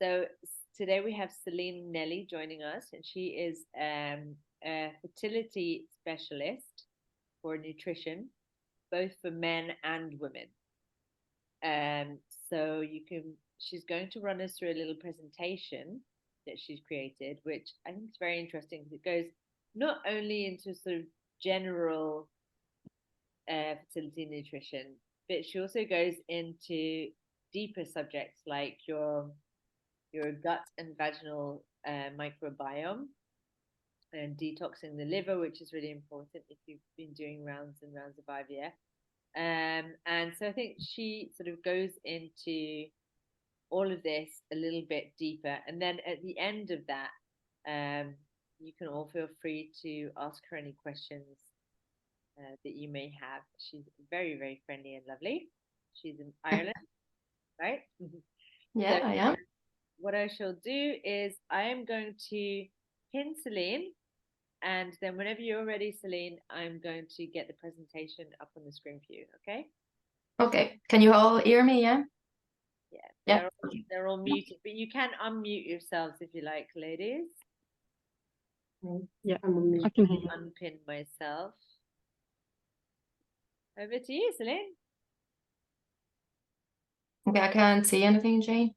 So today we have Celine Nelli joining us, and she is a fertility specialist for nutrition, both for men and women. So she's going to run us through a little presentation that she's created, which I think is very interesting because it goes not only into sort of general fertility nutrition, but she also goes into deeper subjects like your gut and vaginal microbiome and detoxing the liver, which is really important if you've been doing rounds and rounds of IVF. And so I think she sort of goes into all of this a little bit deeper. And then at the end of that, you can all feel free to ask her any questions that you may have. She's very, very friendly and lovely. She's in Ireland, right? Yeah, so, I am. What I shall do is I am going to pin Celine, and then whenever you're ready, Celine, I'm going to get the presentation up on the screen for you, okay? Okay. Can you all hear me, yeah? Yeah. They're all muted, but you can unmute yourselves if you like, ladies. Yeah, I'm on mute. I can unpin myself. Over to you, Celine. Okay, I can't see anything, Jane.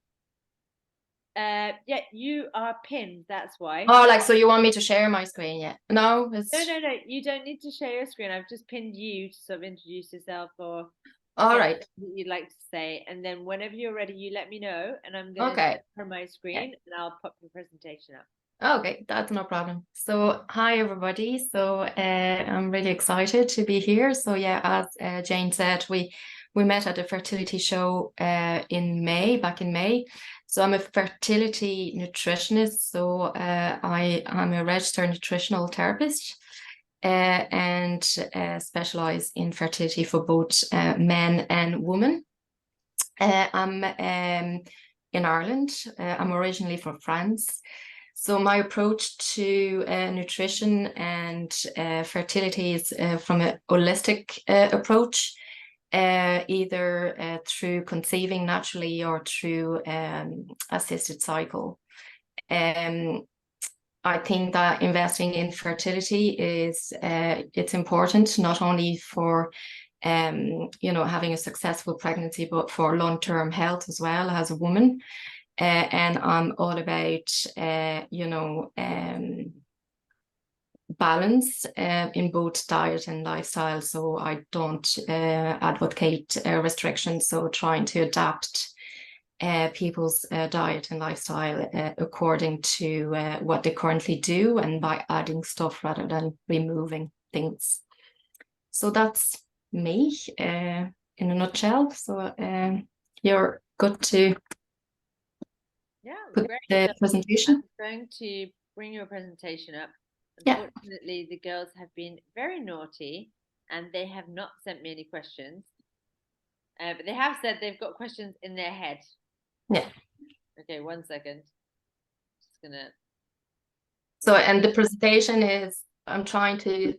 Yeah, you are pinned, that's why. Oh, like, so you want me to share my screen? Yeah. No, it's... No, you don't need to share your screen. I've just pinned you to sort of introduce yourself or all right you'd like to say, and then whenever you're ready, you let me know, and I'm going to share my screen and I'll pop your presentation up. Okay, that's no problem. So hi everybody. So I'm really excited to be here. So yeah, as Jane said, we met at a fertility show back in May. So I'm a fertility nutritionist. So I'm a registered nutritional therapist and specialize in fertility for both men and women. I'm in Ireland. I'm originally from France. So my approach to nutrition and fertility is from a holistic approach, either through conceiving naturally or through assisted cycle. I think that investing in fertility is it's important not only for having a successful pregnancy, but for long-term health as well as a woman. And I'm all about, balance in both diet and lifestyle. So I don't advocate restrictions. So trying to adapt people's diet and lifestyle according to what they currently do, and by adding stuff rather than removing things. So that's me in a nutshell. So you're good to put the presentation. I'm going to bring your presentation up. Unfortunately, the girls have been very naughty and they have not sent me any questions. But they have said they've got questions in their head. Yeah. Okay, 1 second. Just gonna. So, and the presentation is, I'm trying to,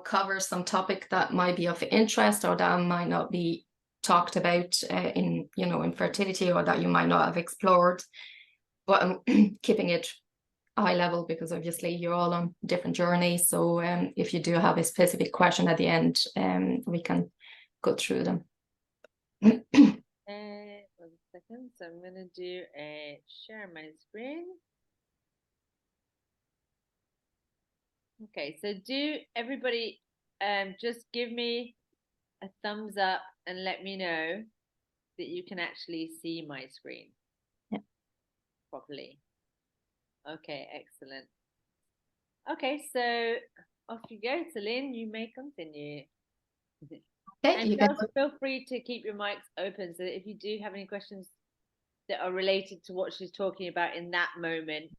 cover some topic that might be of interest or that might not be talked about in fertility, or that you might not have explored. But I'm keeping it high level because obviously you're all on different journeys. So if you do have a specific question at the end, we can go through them. 1 second. So I'm going to do a share my screen. Okay, so do everybody just give me a thumbs up and let me know that you can actually see my screen properly. Okay, excellent. Okay, so off you go, Celine. You may continue. Okay, and feel free to keep your mics open so that if you do have any questions that are related to what she's talking about in that moment,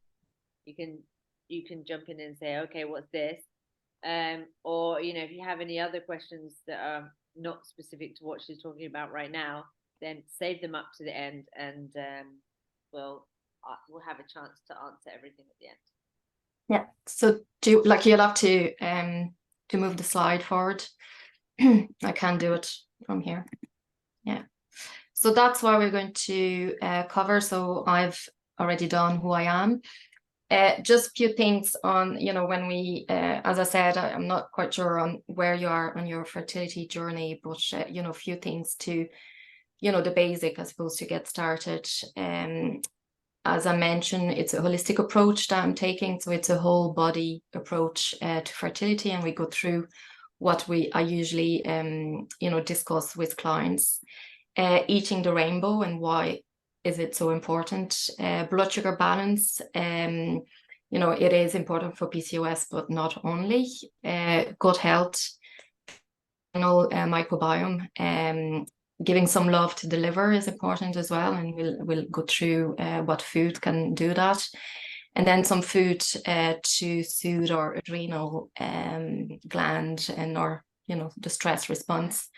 you can jump in and say, okay, what's this? Or if you have any other questions that are not specific to what she's talking about right now, then save them up to the end, and we'll have a chance to answer everything at the end. Yeah. So you'll have to move the slide forward. I can do it from here. Yeah. So that's what we're going to cover. So I've already done who I am. Just a few things on, you know, when we, as I said, I'm not quite sure on where you are on your fertility journey, but, you know, a few things to, you know, the basic, I suppose, to get started. As I mentioned, it's a holistic approach that I'm taking. So it's a whole body approach to fertility. And we go through what I usually, you know, discuss with clients. Eating the rainbow and why is it so important? Blood sugar balance, you know, it is important for PCOS, but not only. Gut health, microbiome, giving some love to the liver is important as well, and we'll go through what food can do that. And then some food to soothe our adrenal gland and our, you know, the stress response.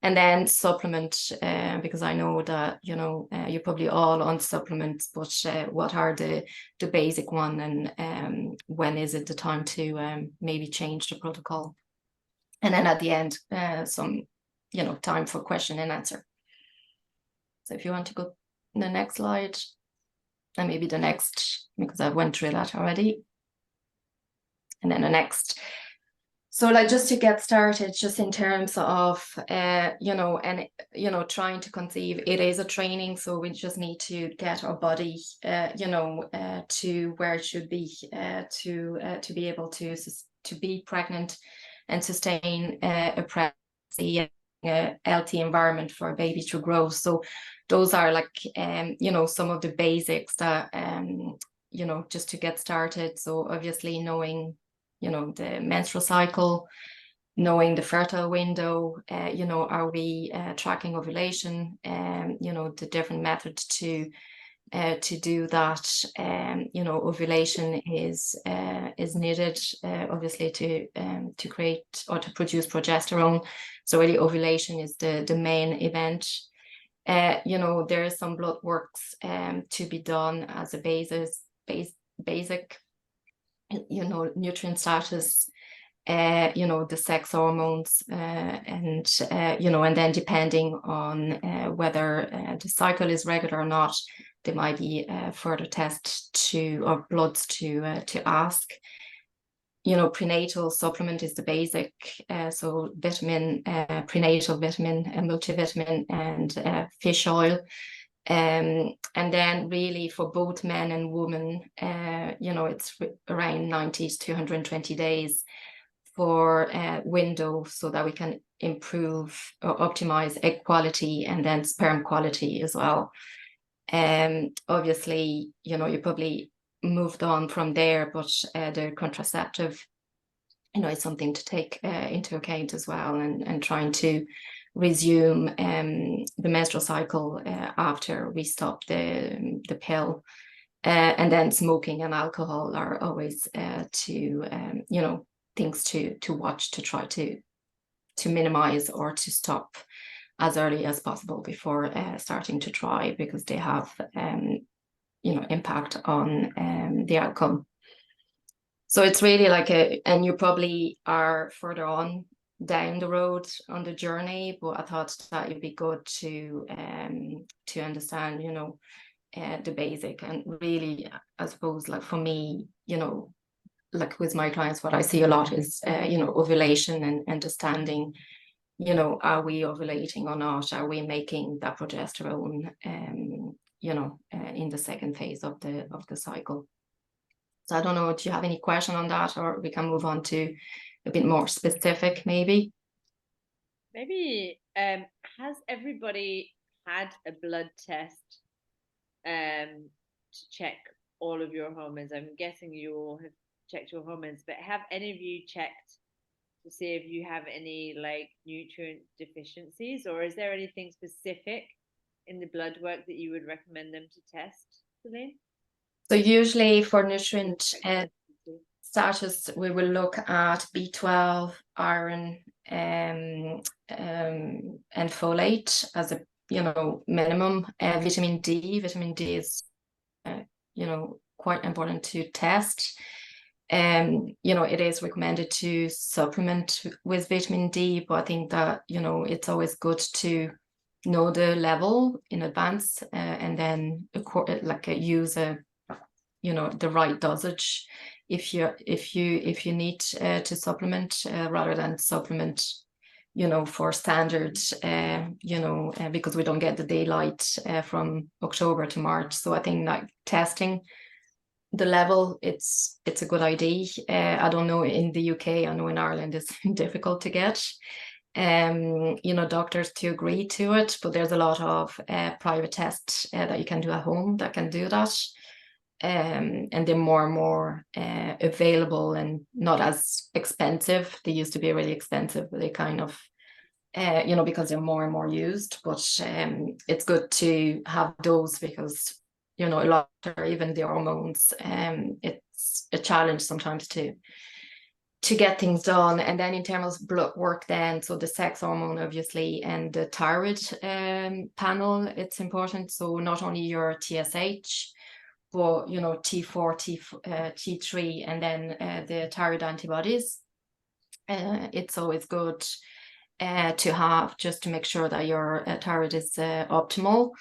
And then supplement, because I know that, you know, you're probably all on supplements, but what are the basic one, and when is it the time to maybe change the protocol? And then at the end, some, you know, time for question and answer. So if you want to go to the next slide, and maybe the next, because I went through that already. And then the next. So like just to get started, just in terms of, you know, and, you know, trying to conceive, it is a training. So we just need to get our body, you know, to where it should be, to be able to be pregnant and sustain a pregnancy, a healthy environment for a baby to grow. So those are like, you know, some of the basics that, you know, just to get started. So obviously knowing, you know, the menstrual cycle, knowing the fertile window, you know, are we tracking ovulation, you know, the different methods to do that. You know, ovulation is needed, obviously, to create or to produce progesterone. So really ovulation is the main event. You know, there is some blood works to be done as a basic, you know, nutrient status, you know, the sex hormones, and you know, and then depending on whether the cycle is regular or not, there might be further tests or bloods to ask. You know, prenatal supplement is the basic, so vitamin, prenatal vitamin, and multivitamin, and fish oil. And then really for both men and women, you know, it's around 90 to 120 days for window, so that we can improve or optimize egg quality and then sperm quality as well. Obviously, you know, you probably moved on from there, but the contraceptive, you know, is something to take into account as well, and trying to resume the menstrual cycle after we stop the pill. And then smoking and alcohol are always you know, things to watch, to try to minimize or to stop as early as possible before starting to try, because they have you know, impact on the outcome. So it's really like and you probably are further on down the road on the journey, but I thought that it'd be good to understand, you know, the basic. And really, I suppose, like for me, you know, like with my clients, what I see a lot is you know, ovulation, and understanding, you know, are we ovulating or not? Are we making that progesterone, you know, in the second phase of the cycle? So I don't know, do you have any question on that, or we can move on to a bit more specific, maybe? Maybe has everybody had a blood test to check all of your hormones? I'm guessing you all have checked your hormones, but have any of you checked to see if you have any like nutrient deficiencies, or is there anything specific in the blood work that you would recommend them to test, Celine? So usually for nutrient status, we will look at B12, iron, and folate as a, you know, minimum. Vitamin D is you know, quite important to test. You know, it is recommended to supplement with vitamin D, but I think that, you know, it's always good to know the level in advance, and then use the right dosage if you need to supplement, rather than supplement for standard, because we don't get the daylight from October to March. So I think like testing the level, it's a good idea. I don't know in the UK, I know in Ireland it's difficult to get doctors to agree to it, but there's a lot of private tests that you can do at home that can do that. And they're more and more available and not as expensive. They used to be really expensive, but they kind of because they're more and more used. But it's good to have those, because a lot of even the hormones, it's a challenge sometimes to get things done. And then in terms of blood work, then so the sex hormone obviously, and the thyroid panel, it's important. So not only your TSH, but T4, T3, and then the thyroid antibodies. It's always good to have, just to make sure that your thyroid is optimal.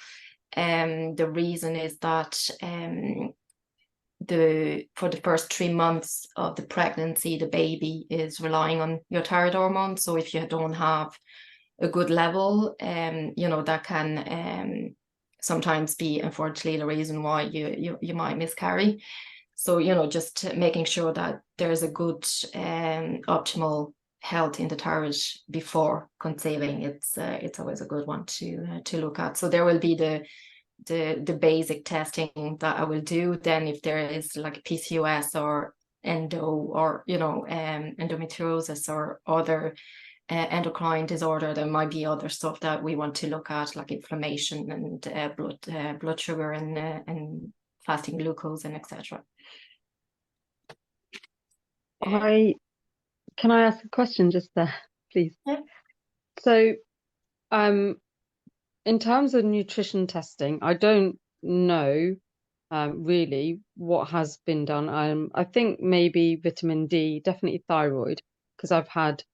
The reason is that for the first 3 months of the pregnancy, the baby is relying on your thyroid hormone. So if you don't have a good level, that can sometimes be, unfortunately, the reason why you might miscarry. So just making sure that there's a good optimal health in the thyroid before conceiving, it's always a good one to look at. So there will be the basic testing that I will do. Then if there is like PCOS or endo, or endometriosis or other endocrine disorder, there might be other stuff that we want to look at, like inflammation and blood sugar and fasting glucose and etc. Can I ask a question just there, please? Yeah. So, in terms of nutrition testing, I don't know really what has been done. I think maybe vitamin D, definitely thyroid, because I've had,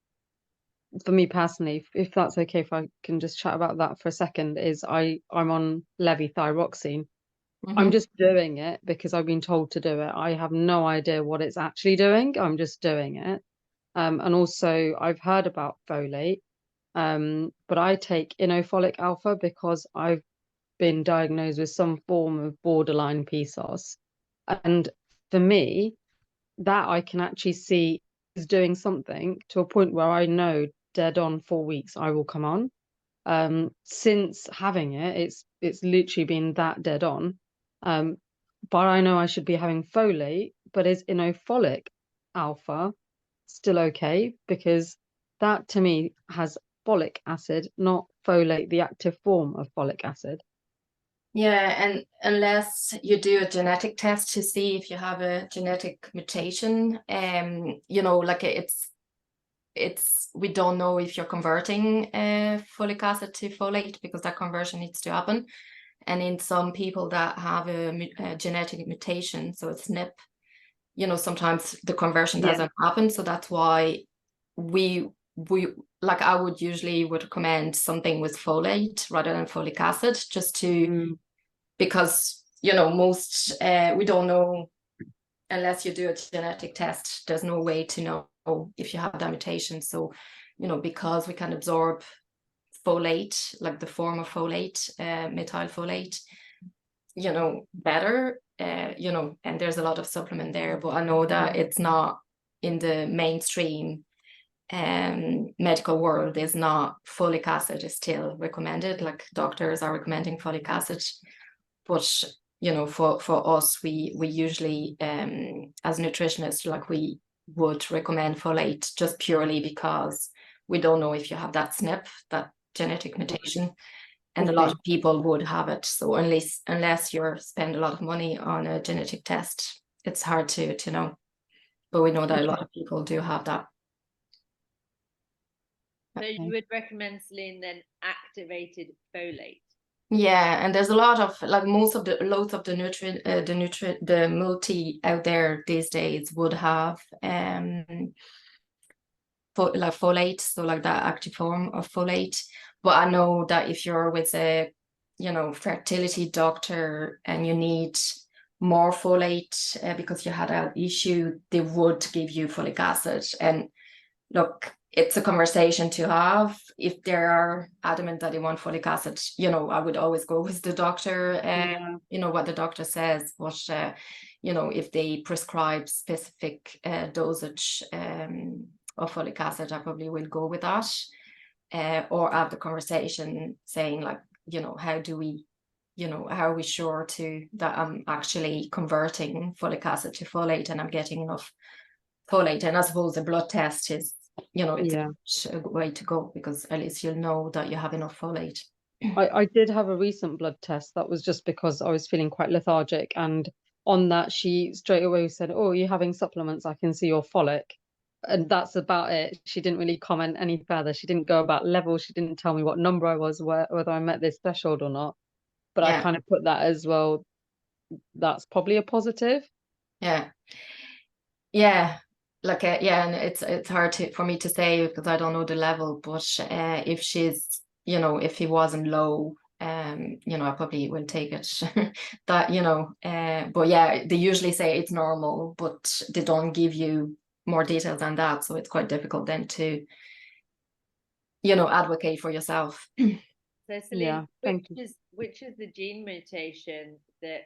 for me personally, if that's okay, if I can just chat about that for a second, is I'm on levothyroxine. I'm just doing it because I've been told to do it. I have no idea what it's actually doing. I'm just doing it. And also I've heard about folate, but I take inofolic alpha because I've been diagnosed with some form of borderline PCOS. And for me, that I can actually see is doing something to a point where I know dead on 4 weeks I will come on. Since having it, it's literally been that dead on. But I know I should be having folate, but is inofolic alpha still okay? Because that to me has folic acid, not folate, the active form of folic acid. Yeah, and unless you do a genetic test to see if you have a genetic mutation, like it's we don't know if you're converting folic acid to folate, because that conversion needs to happen. And in some people that have a genetic mutation, so it's SNP, sometimes the conversion doesn't happen. So that's why we like I would usually recommend something with folate rather than folic acid, just to because most we don't know unless you do a genetic test. There's no way to know if you have that mutation. So because we can absorb folate, like the form of folate, methylfolate, better, and there's a lot of supplement there, but I know that it's not in the mainstream medical world. Is not folic acid is still recommended, like doctors are recommending folic acid, but for us, we usually as nutritionists, like we would recommend folate just purely because we don't know if you have that SNP, that genetic mutation, and a lot of people would have it. So unless you spend a lot of money on a genetic test, it's hard to know, but we know that a lot of people do have that. So you would recommend, Celine, then activated folate? Yeah, and there's a lot of like loads of the nutrient, the multi out there these days would have like folate, so like that active form of folate. But I know that if you're with a, fertility doctor and you need more folate because you had an issue, they would give you folic acid. And look, it's a conversation to have. If they are adamant that they want folic acid, I would always go with the doctor, what the doctor says. But, if they prescribe specific dosage of folic acid, I probably will go with that. Or have the conversation saying, like, how do we, how are we sure that I'm actually converting folic acid to folate and I'm getting enough folate? And I suppose the blood test is, it's a way to go, because at least you'll know that you have enough folate. I did have a recent blood test. That was just because I was feeling quite lethargic, and on that she straight away said, "Oh, you're having supplements, I can see your folic." And that's about it. She didn't really comment any further. She didn't go about levels. She didn't tell me what number I was, whether I met this threshold or not. But I kind of put that as well. That's probably a positive. Yeah. Like, and it's hard for me to say because I don't know the level. But if she's, if he wasn't low, I probably will take it. That, but yeah, they usually say it's normal, but they don't give you more details than that. So it's quite difficult then to, advocate for yourself. So Celine, which is the gene mutation that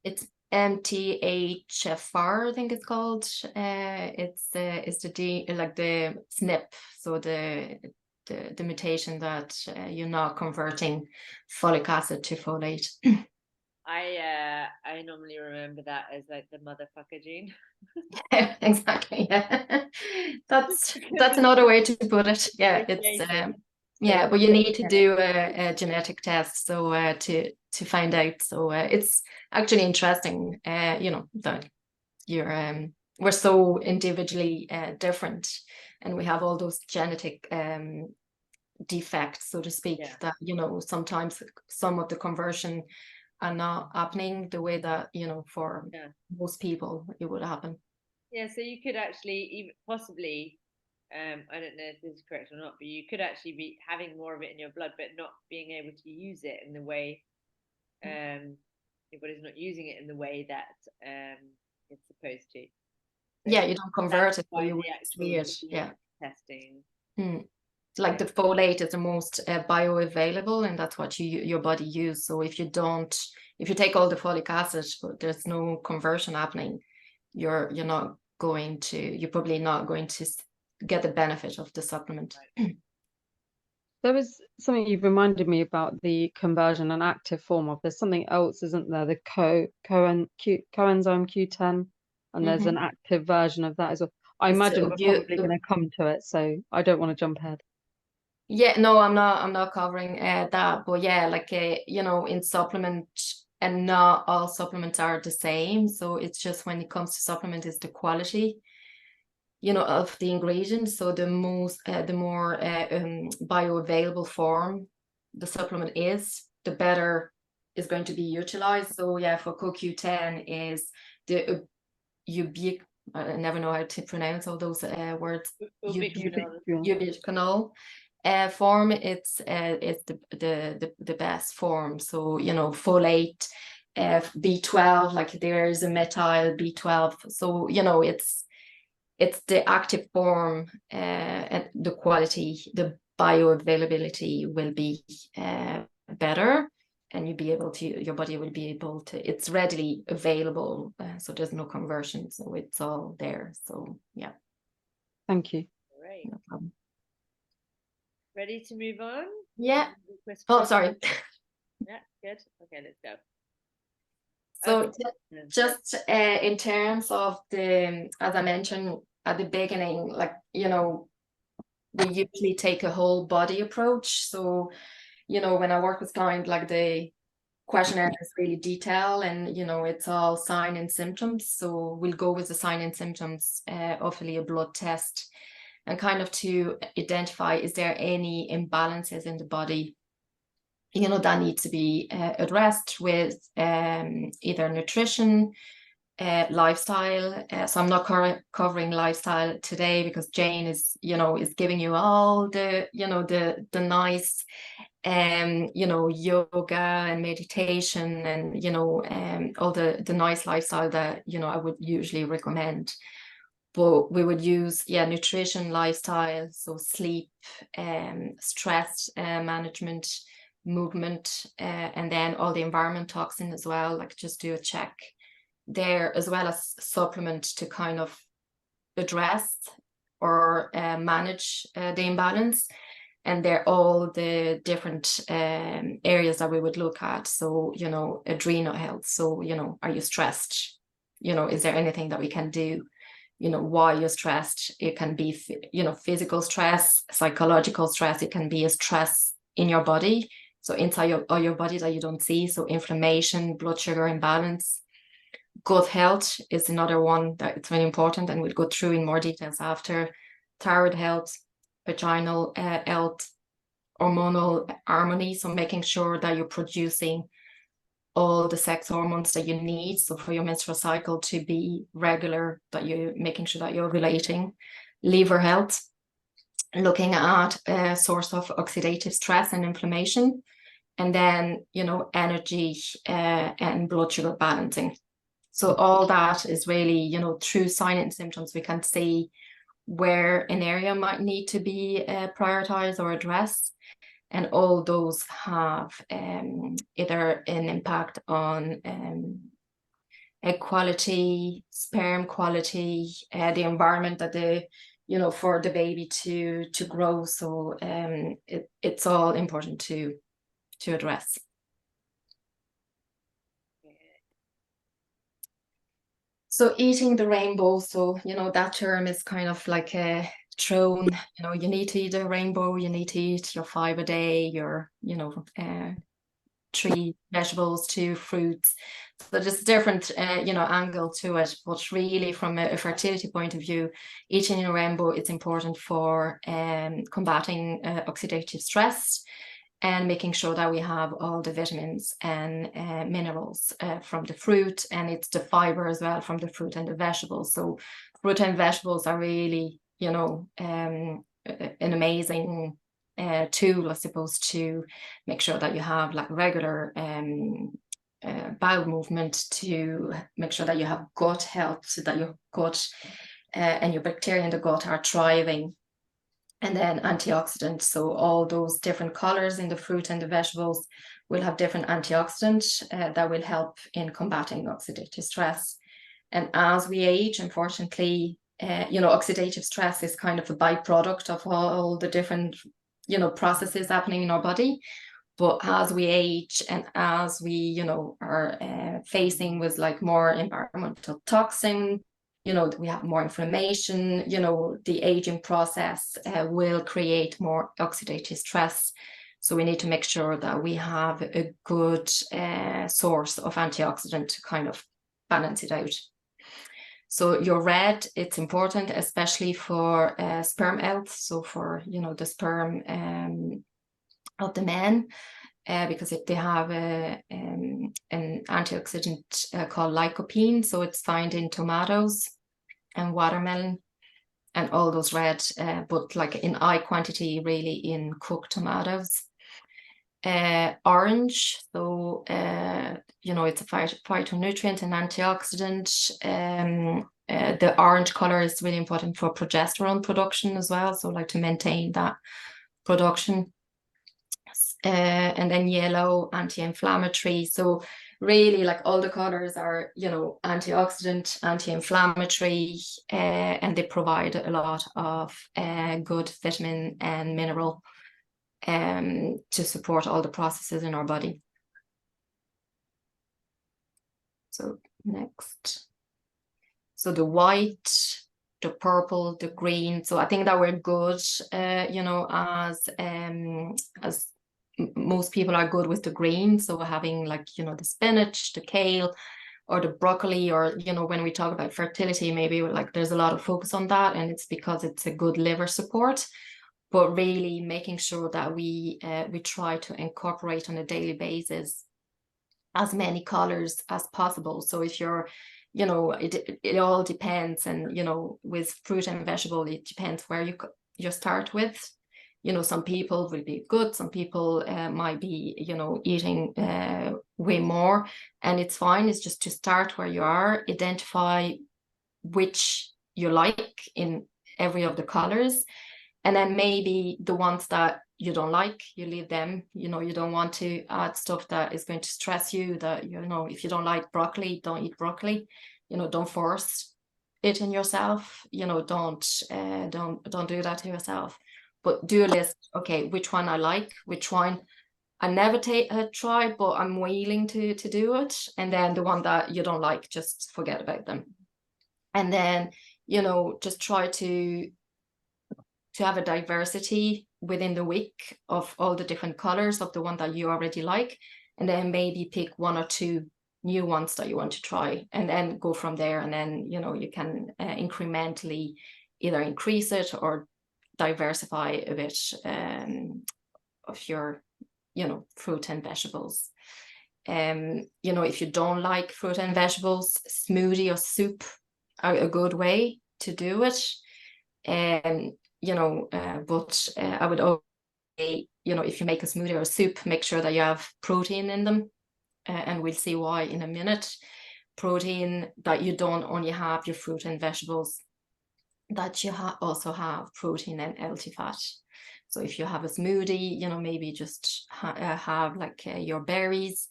it's MTHFR, I think it's called. It's the gene, like the SNP, so the mutation that you're not converting folic acid to folate. I normally remember that as like the motherfucker gene. Exactly. Yeah. That's another way to put it. Yeah, it's but you need to do a genetic test to find out. So it's actually interesting, that we're so individually different, and we have all those genetic defects, so to speak, that sometimes some of the conversion are not happening the way that for most people it would happen. Yeah, so you could actually even possibly, I don't know if this is correct or not, but you could actually be having more of it in your blood, but not being able to use it in the way, your body's not using it in the way that it's supposed to. So you don't convert it, so you would see it. Testing. Like the folate is the most bioavailable, and that's what your body uses. So if you take all the folic acid, but there's no conversion happening, you're probably not going to get the benefit of the supplement. Right. There was something you've reminded me about, the conversion and active form of. There's something else, isn't there? The coenzyme Q10, and there's an active version of that as well. I imagine we're probably going to come to it, so I don't want to jump ahead. Yeah, no, I'm not covering that, but yeah, like in supplement, and not all supplements are the same. So it's just when it comes to supplement, is the quality, of the ingredients. So the more bioavailable form the supplement is, the better is going to be utilized. So yeah, for CoQ10 is the I never know how to pronounce all those words. Ubiquinol form. It's the best form. So folate, B12, like there's a methyl B12. So it's the active form, and the quality, the bioavailability will be better, and your body will be able to, it's readily available, so there's no conversion, so it's all there. So yeah. Thank you. Great. No problem. Ready to move on? Yeah. Oh, sorry. Yeah, good. Okay, let's go. So just in terms of as I mentioned at the beginning, like, we usually take a whole body approach. So, when I work with clients, like the questionnaire is really detailed, and, it's all sign and symptoms. So we'll go with the sign and symptoms, hopefully a blood test, and kind of to identify, is there any imbalances in the body, that need to be addressed with either nutrition, lifestyle. So I'm not covering lifestyle today because Jane is, is giving you all the, the nice, yoga and meditation and, all the nice lifestyle that, I would usually recommend. But we would use, nutrition, lifestyle, so sleep, stress management, movement, and then all the environment toxin as well, like just do a check there, as well as supplement to kind of address or manage the imbalance. And they're all the different areas that we would look at. So, adrenal health. So, are you stressed? Is there anything that we can do? Why you're stressed? It can be, physical stress, psychological stress. It can be a stress in your body. So inside your body that you don't see. So inflammation, blood sugar imbalance. Gut health is another one that it's really important, and we'll go through in more details after. Thyroid health, vaginal health, hormonal harmony, so making sure that you're producing all the sex hormones that you need, so for your menstrual cycle to be regular, that you're making sure that you're ovulating. Liver health, looking at a source of oxidative stress and inflammation, and then energy and blood sugar balancing. So all that is really, through signs and symptoms, we can see where an area might need to be prioritized or addressed. And all those have either an impact on egg quality, sperm quality, the environment that for the baby to grow. So it's all important to address. So eating the rainbow, so, that term is kind of like a thrown, you need to eat a rainbow, you need to eat your 5 a day, your, 3 vegetables, 2 fruits. So there's a different, angle to it. But really from a fertility point of view, eating a rainbow, it's important for combating oxidative stress and making sure that we have all the vitamins and minerals from the fruit, and it's the fiber as well from the fruit and the vegetables. So fruit and vegetables are really, an amazing tool, I suppose, to make sure that you have like regular bowel movement, to make sure that you have gut health, so that your gut and your bacteria in the gut are thriving. And then antioxidants, so all those different colors in the fruit and the vegetables will have different antioxidants that will help in combating oxidative stress. And as we age, unfortunately, oxidative stress is kind of a byproduct of all the different, processes happening in our body. But as we age and as we, are facing with like more environmental toxin, we have more inflammation, the aging process will create more oxidative stress. So we need to make sure that we have a good source of antioxidant to kind of balance it out. So your red, it's important, especially for sperm health. So for, the sperm of the men, because if they have an antioxidant called lycopene, so it's found in tomatoes and watermelon and all those red, but like in high quantity really in cooked tomatoes. Orange, so it's a phytonutrient and antioxidant. The orange color is really important for progesterone production as well, so like to maintain that production. And then yellow, anti-inflammatory. So really like all the colors are, antioxidant, anti-inflammatory, and they provide a lot of good vitamin and mineral to support all the processes in our body. So next. So the white, the purple, the green. So I think that we're good, as most people are good with the green. So having like, the spinach, the kale, or the broccoli, or, when we talk about fertility, maybe like there's a lot of focus on that, and it's because it's a good liver support. But really making sure that we try to incorporate on a daily basis as many colors as possible. So if you're you know, it all depends. And, you know, with fruit and vegetable, it depends where you start with. You know, some people will be good, some people might be, you know, eating way more, and it's fine. It's just to start where you are, identify which you like in every of the colors, and then maybe the ones that you don't like, you leave them. You know, you don't want to add stuff that is going to stress you, that, you know, if you don't like broccoli, don't eat broccoli. You know, don't force it in yourself. You know, don't do that to yourself. But do a list. Okay, which one I like, which one I never tried, but I'm willing to do it. And then the one that you don't like, just forget about them. And then, you know, just try to have a diversity within the week of all the different colors of the one that you already like. And then maybe pick 1 or 2 new ones that you want to try, and then go from there. And then, you know, you can incrementally either increase it or diversify a bit of your, you know, fruit and vegetables. You know, if you don't like fruit and vegetables, smoothie or soup are a good way to do it. You know, but I would always say, you know, if you make a smoothie or a soup, make sure that you have protein in them, and we'll see why in a minute. Protein, that you don't only have your fruit and vegetables, that you also have protein and healthy fat. So if you have a smoothie, you know, maybe just have like your berries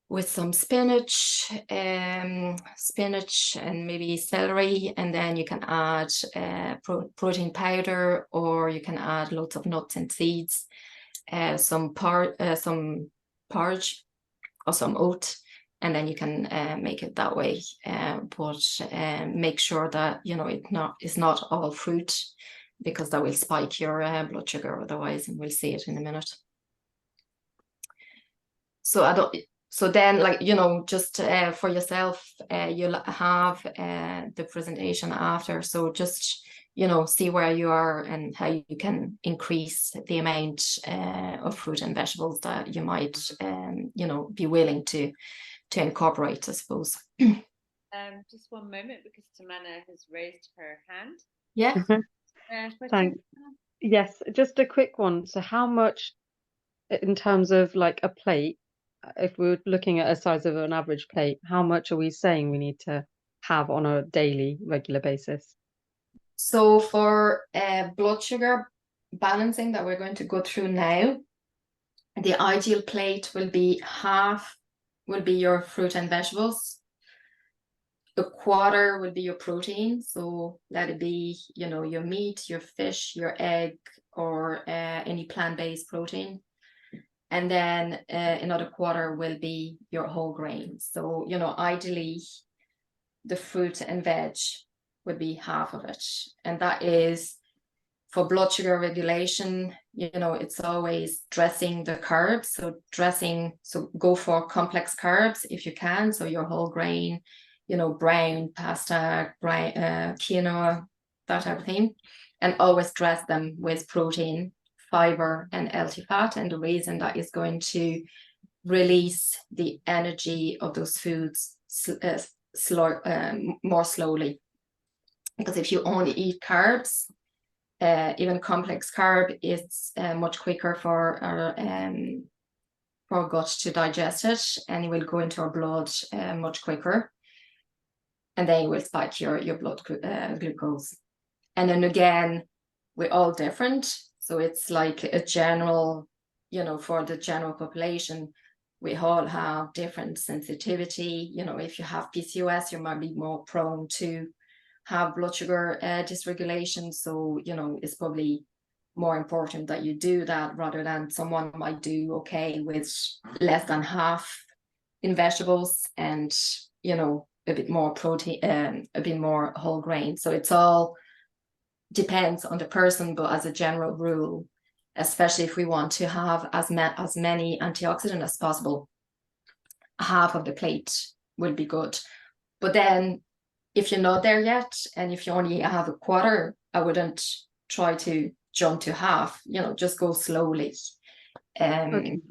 with some spinach and maybe celery, and then you can add protein powder, or you can add lots of nuts and seeds, some porridge or some oat, and then you can make it that way. But make sure that, you know, it's not all fruit, because that will spike your blood sugar otherwise, and we'll see it in a minute. So then, like, you know, just for yourself, you'll have the presentation after. So just, you know, see where you are and how you can increase the amount of fruit and vegetables that you might, you know, be willing to incorporate, I suppose. Just one moment, because Tamana has raised her hand. Yeah. Thanks. Yes, just a quick one. So how much, in terms of like a plate, if we're looking at a size of an average plate, how much are we saying we need to have on a daily, regular basis? So for blood sugar balancing that we're going to go through now, the ideal plate will be half will be your fruit and vegetables. A quarter will be your protein. So let it be, you know, your meat, your fish, your egg, or any plant-based protein. And then another quarter will be your whole grain. So, you know, ideally the fruit and veg would be half of it. And that is for blood sugar regulation. You know, it's always dressing the carbs. So go for complex carbs if you can. So your whole grain, you know, brown pasta, quinoa, that type of thing. And always dress them with protein, fiber, and healthy fat. And the reason that is going to release the energy of those foods more slowly. Because if you only eat carbs, even complex carb, it's much quicker for our gut to digest it, and it will go into our blood much quicker, and then it will spike your blood glucose. And then again, we're all different, so it's like a general, you know, for the general population, we all have different sensitivity. You know, if you have PCOS, you might be more prone to have blood sugar dysregulation. So, you know, it's probably more important that you do that, rather than someone might do okay with less than half in vegetables and, you know, a bit more protein, a bit more whole grain. So it's all depends on the person, but as a general rule, especially if we want to have as many antioxidants as possible, half of the plate will be good. But then if you're not there yet, and if you only have a quarter, I wouldn't try to jump to half. You know, just go slowly, and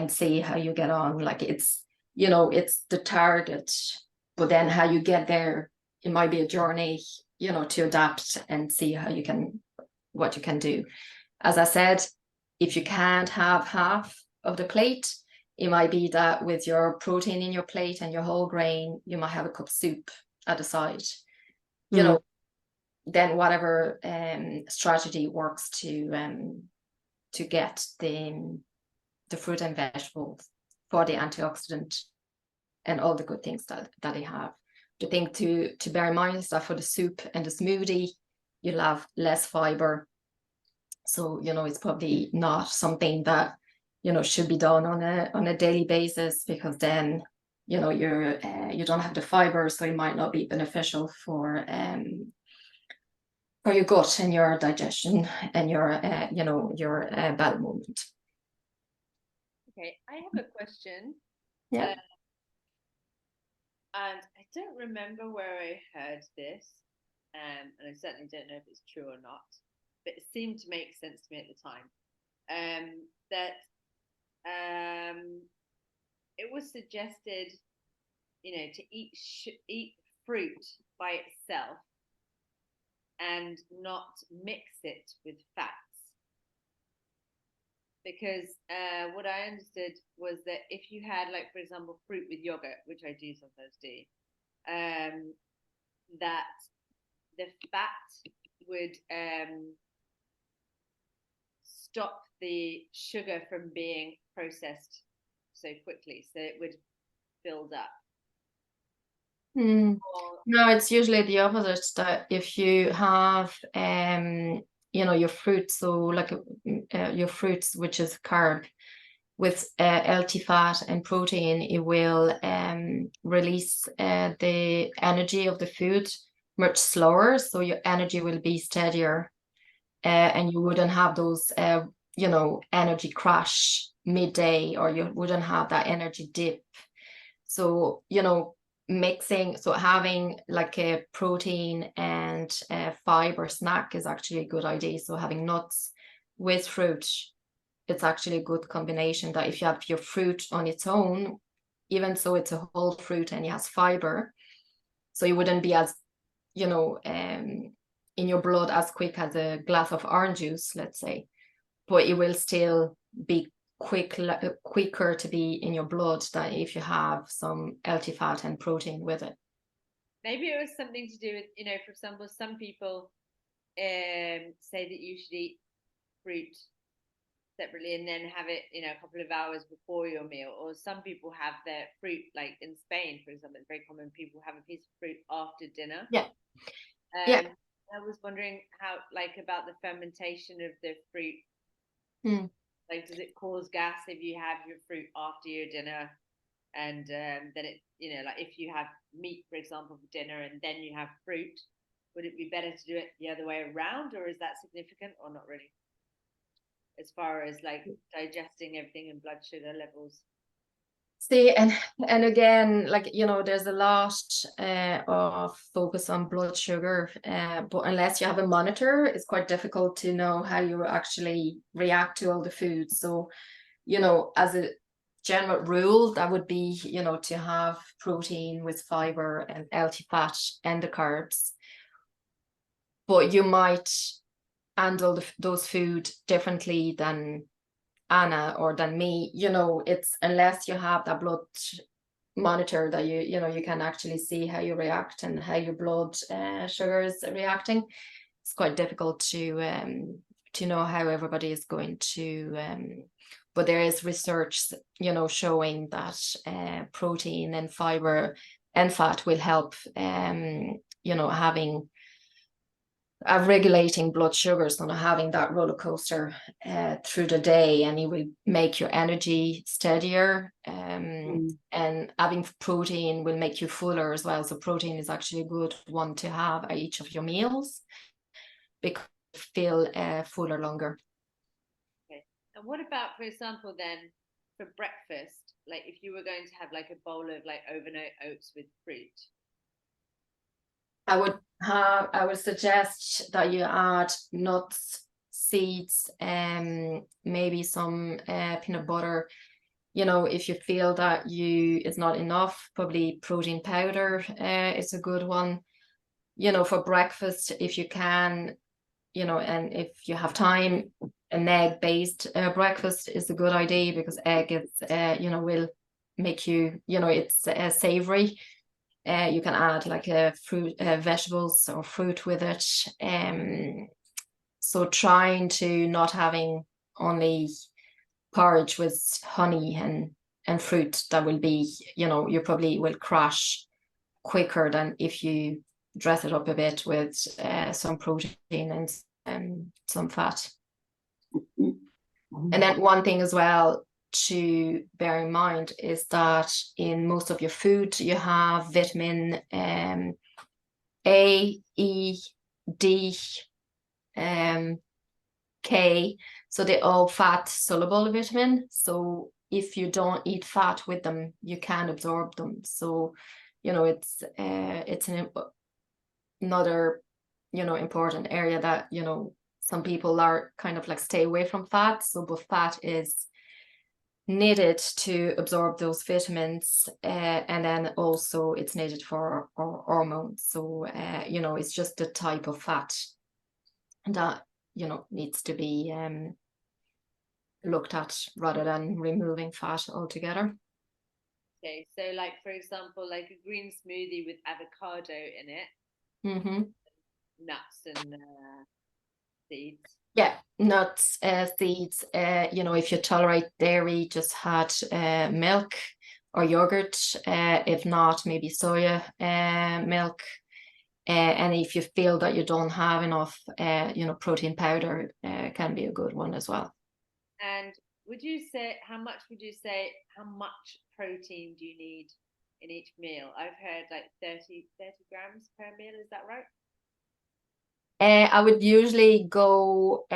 see how you get on. Like, it's, you know, it's the target But then how you get there, it might be a journey, you know, to adapt and see what you can do. As I said, if you can't have half of the plate, it might be that with your protein in your plate and your whole grain, you might have a cup of soup at the side. You know, then whatever strategy works to get the fruit and vegetables for the antioxidant and all the good things that they have. The thing to bear in mind is that for the soup and the smoothie, you'll have less fiber. So, you know, it's probably not something that, you know, should be done on a daily basis, because then, you know, you don't have the fiber, so it might not be beneficial for your gut and your digestion and your you know, your bowel movement. Okay, I have a question. Yeah. And I don't remember where I heard this, and I certainly don't know if it's true or not, but it seemed to make sense to me at the time. That it was suggested, you know, to eat fruit by itself and not mix it with fats. Because what I understood was that if you had, like, for example, fruit with yogurt, which I do sometimes do, that the fat would stop the sugar from being processed so quickly, so it would build up. No, it's usually the opposite, that if you have you know, your fruits, so like your fruits, which is carb, with healthy fat and protein, it will release the energy of the food much slower, so your energy will be steadier, and you wouldn't have those you know, energy crash midday, or you wouldn't have that energy dip. So, you know, having like a protein and fiber snack is actually a good idea. So having nuts with fruit, it's actually a good combination. That if you have your fruit on its own, even so it's a whole fruit and it has fiber, so you wouldn't be as, you know, in your blood as quick as a glass of orange juice, let's say, but it will still be quicker to be in your blood than if you have some healthy fat and protein with it. Maybe it was something to do with, you know, for example, some people say that you should eat fruit separately and then have it, you know, a couple of hours before your meal. Or some people have their fruit, like in Spain, for example, it's very common, people have a piece of fruit after dinner. Yeah. Yeah. I was wondering how, like, about the fermentation of the fruit. Like, does it cause gas if you have your fruit after your dinner? And then it, you know, like if you have meat, for example, for dinner and then you have fruit, would it be better to do it the other way around, or is that significant or not really, as far as like digesting everything and blood sugar levels? See, and again, like, you know, there's a lot of focus on blood sugar, but unless you have a monitor, it's quite difficult to know how you actually react to all the foods. So, you know, as a general rule, that would be, you know, to have protein with fiber and healthy fat and the carbs. But you might handle those food differently than Anna or than me. You know, it's unless you have that blood monitor that you know, you can actually see how you react and how your blood sugar is reacting. It's quite difficult to know how everybody is going to but there is research, you know, showing that protein and fiber and fat will help you know, having regulating blood sugars, and having that roller coaster through the day, and it will make your energy steadier, and having protein will make you fuller as well. So protein is actually a good one to have at each of your meals, because you feel fuller longer. Okay. And what about, for example, then for breakfast, like if you were going to have like a bowl of like overnight oats with fruit? I would suggest that you add nuts, seeds, maybe some peanut butter. you know, if you feel that it's not enough, probably protein powder is a good one. You know, for breakfast, if you can, you know, and if you have time, an egg-based breakfast is a good idea, because egg is, you know, will make you, you know, it's savory. You can add like fruit, vegetables or fruit with it. So trying to not having only porridge with honey and fruit, that will be, you know, you probably will crash quicker than if you dress it up a bit with some protein and some fat. And then one thing as well to bear in mind is that in most of your food you have vitamin A, E, D, K, so they're all fat soluble vitamin. So if you don't eat fat with them, you can absorb them. So, you know, it's another, you know, important area that, you know, some people are kind of like stay away from fat. So, but fat is needed to absorb those vitamins, and then also it's needed for our hormones. So, you know, it's just the type of fat that, you know, needs to be looked at rather than removing fat altogether. Okay, so like for example, like a green smoothie with avocado in it, Mm-hmm. nuts and seeds. Yeah, nuts, seeds. You know, if you tolerate dairy, just add milk or yogurt. If not, maybe soya milk. And if you feel that you don't have enough, you know, protein powder can be a good one as well. And how much protein do you need in each meal? I've heard like 30 grams per meal. Is that right? I would usually go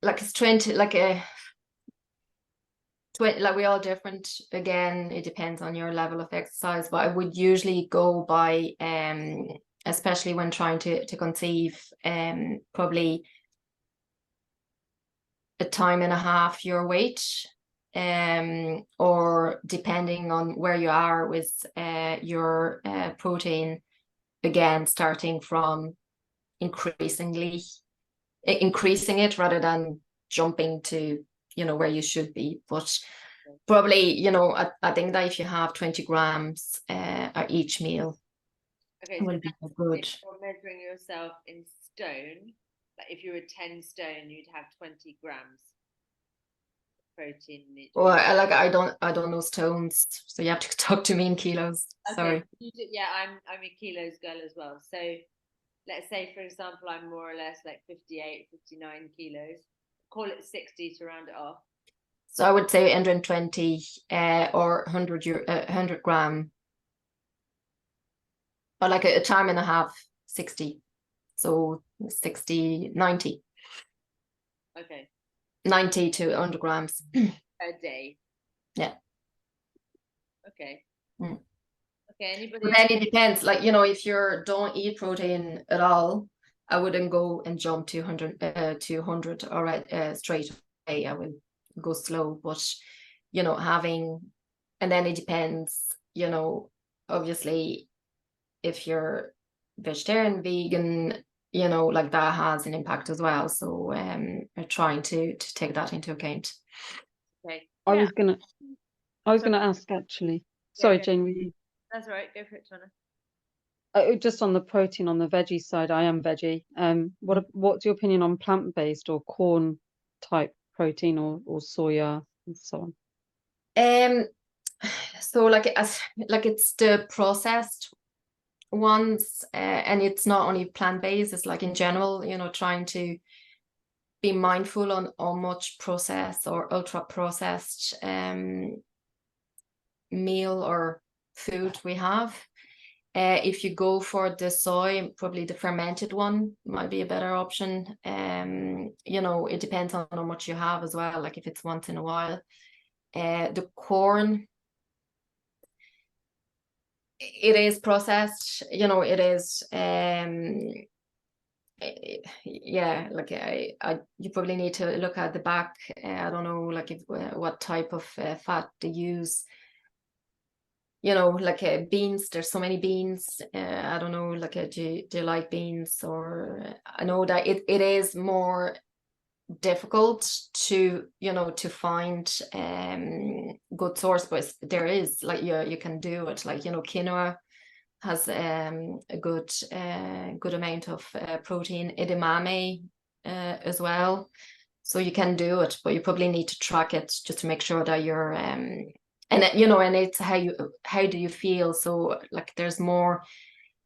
like it's 20, like a 20, like we're all different. Again, it depends on your level of exercise, but I would usually go by especially when trying to conceive, probably a time and a half your weight, or depending on where you are with your protein, again starting from increasing it rather than jumping to, you know, where you should be. But probably, you know, I think that if you have 20 grams at each meal, Okay, will so be good. if you're measuring yourself in stone, like if you were 10 stone, you'd have 20 grams protein in each Or meal. like I don't know stones, so you have to talk to me in kilos. Okay. Sorry. Yeah, I'm a kilos girl as well. So let's say, for example, I'm more or less like 58, 59 kilos. Call it 60 to round it off. So I would say 120 or 100 gram, or like a time and a half, 60. So 60, 90. Okay. 90 to 100 grams. A day. Yeah. Okay. Mm. Okay, anybody But then it depends, like, you know, if you don't eat protein at all, I wouldn't go and jump to 100 all right, straight away. I will go slow, but, you know, and then it depends, you know, obviously if you're vegetarian, vegan, you know, like that has an impact as well. So trying to take that into account. Okay. I Yeah. was gonna ask actually. Sorry, Yeah. Jane, were you? That's all right. Go for it, Tana. Just on the protein on the veggie side, I am veggie. What's your opinion on plant-based or corn type protein or soya and so on? So like it's the processed ones, and it's not only plant-based, it's like in general, you know, trying to be mindful on how much processed or ultra processed meal or food we have. If you go for the soy, probably the fermented one might be a better option. You know, it depends on how much you have as well, like if it's once in a while. The corn, it is processed, you know, it is yeah, like you probably need to look at the back. I don't know, like if what type of fat they use. You know, like beans. There's so many beans. I don't know, like do you like beans? Or I know that it is more difficult to, you know, to find good source, but there is, like, you can do it. Like, you know, quinoa has a good amount of protein, edamame as well, so you can do it, but you probably need to track it just to make sure that you're and you know, and it's how do you feel. So like there's more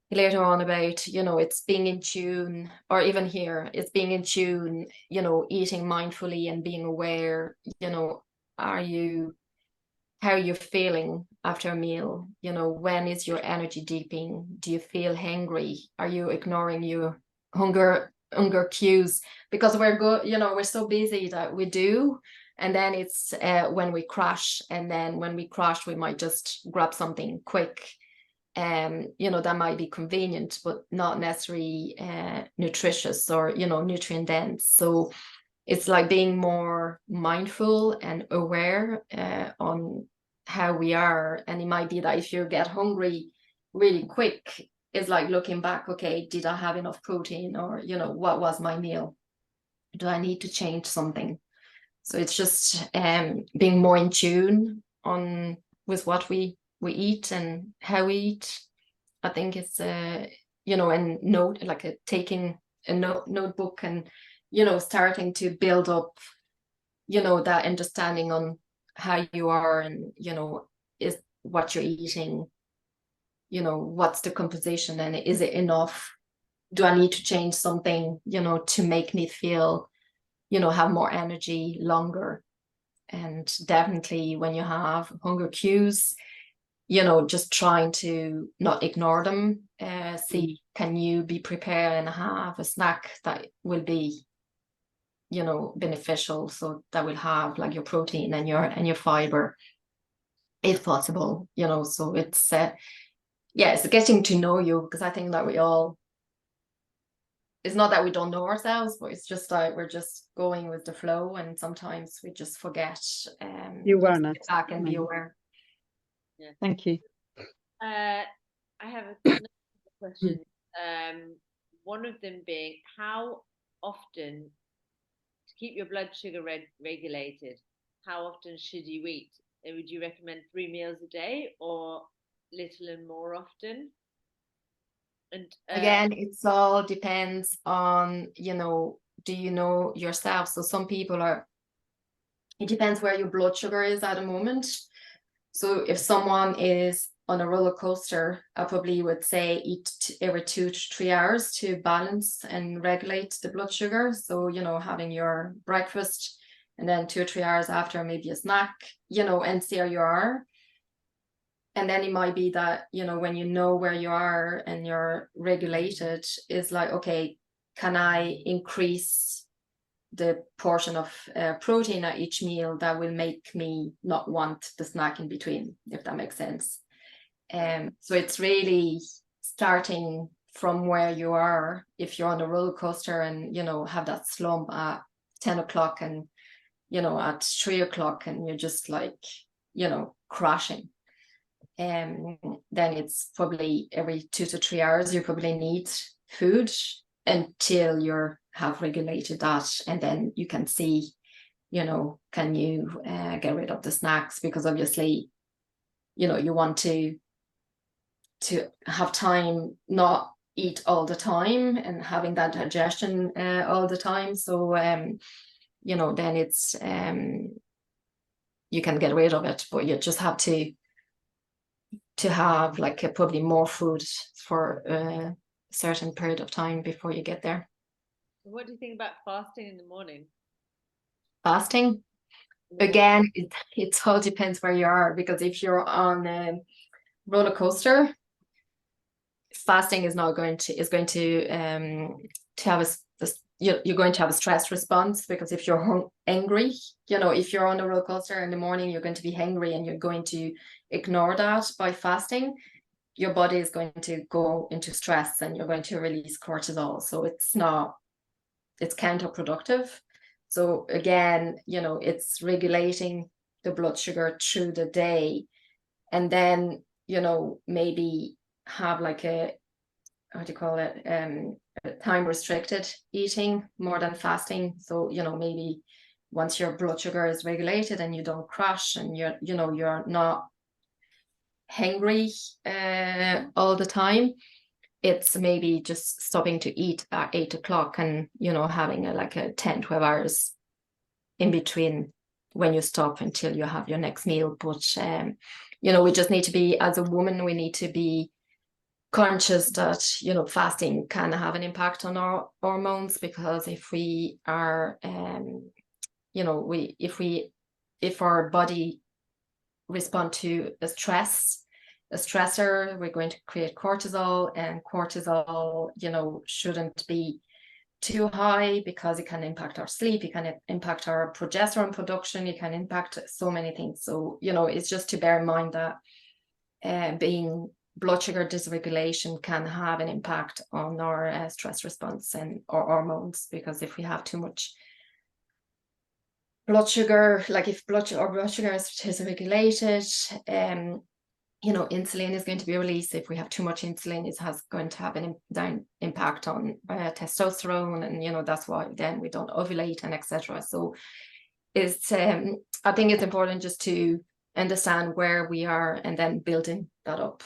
later on about, you know, it's being in tune, or even here it's being in tune, you know, eating mindfully and being aware, you know, are you, how are you feeling after a meal? You know, when is your energy dipping? Do you feel hungry? Are you ignoring your hunger cues? Because you know, we're so busy that we do, and then it's when we crash, and then when we crash, we might just grab something quick. You know, that might be convenient, but not necessarily nutritious or, you know, nutrient dense. So it's like being more mindful and aware on how we are. And it might be that if you get hungry really quick, it's like looking back, okay, did I have enough protein? Or, you know, what was my meal? Do I need to change something? So it's just being more in tune on with what we eat and how we eat. I think it's you know, and note, like taking a notebook and, you know, starting to build up, you know, that understanding on how you are, and, you know, is what you're eating, you know, what's the composition, and is it enough? Do I need to change something, you know, to make me feel, you know, have more energy longer? And definitely when you have hunger cues, you know, just trying to not ignore them. See, can you be prepared and have a snack that will be, you know, beneficial, so that will have like your protein and your fiber, if possible, you know. So it's yeah, it's getting to know you, because I think that we all, it's not that we don't know ourselves, but it's just like we're just going with the flow, and sometimes we just forget The awareness. sit back and be aware. Yeah. Thank you. I have another question. One of them being, how often, to keep your blood sugar regulated, how often should you eat? Would you recommend 3 meals a day, or little and more often? And Again, it's all depends on, you know, do you know yourself? So some people are, it depends where your blood sugar is at the moment. So if someone is on a roller coaster, I probably would say eat every 2 to 3 hours to balance and regulate the blood sugar. So, you know, having your breakfast and then 2 or 3 hours after, maybe a snack, you know, and see how you are. And then it might be that, you know, when you know where you are and you're regulated, is like, okay, can I increase the portion of protein at each meal that will make me not want the snack in between, if that makes sense. So it's really starting from where you are. If you're on a roller coaster and, you know, have that slump at 10 o'clock and, you know, at 3 o'clock, and you're just like, you know, crashing. Then it's probably every 2 to 3 hours you probably need food until you have regulated that, and then you can see, you know, can you get rid of the snacks, because obviously, you know, you want to have time, not eat all the time and having that digestion all the time. So you know, then it's you can get rid of it, but you just have to have like probably more food for a certain period of time before you get there. what do you think about fasting in the morning? Fasting, again, it all depends where you are, because if you're on a roller coaster, fasting is not going to have you're going to have a stress response, because if you're angry, you know, if you're on a roller coaster in the morning, you're going to be hungry, and you're going to ignore that by fasting. your body is going to go into stress and you're going to release cortisol. So it's counterproductive. So again, it's regulating the blood sugar through the day, and then, maybe have like a, what do you call it? Time restricted eating more than fasting. So, maybe once your blood sugar is regulated and you don't crash and you're not hungry all the time, it's maybe just stopping to eat at 8 o'clock and, having like a 10-12 hours in between when you stop until you have your next meal. But, we just need to be, as a woman, we need to be conscious that, fasting can have an impact on our hormones, because if we are, if our body respond to a stressor, we're going to create cortisol, and cortisol, shouldn't be too high, because it can impact our sleep, it can impact our progesterone production, it can impact so many things. So, it's just to bear in mind that being blood sugar dysregulation can have an impact on our stress response and our hormones, because if we have too much blood sugar, like if our blood sugar is dysregulated, insulin is going to be released. If we have too much insulin, it has going to have an impact on testosterone, and that's why then we don't ovulate and etc. So it's I think it's important just to understand where we are and then building that up,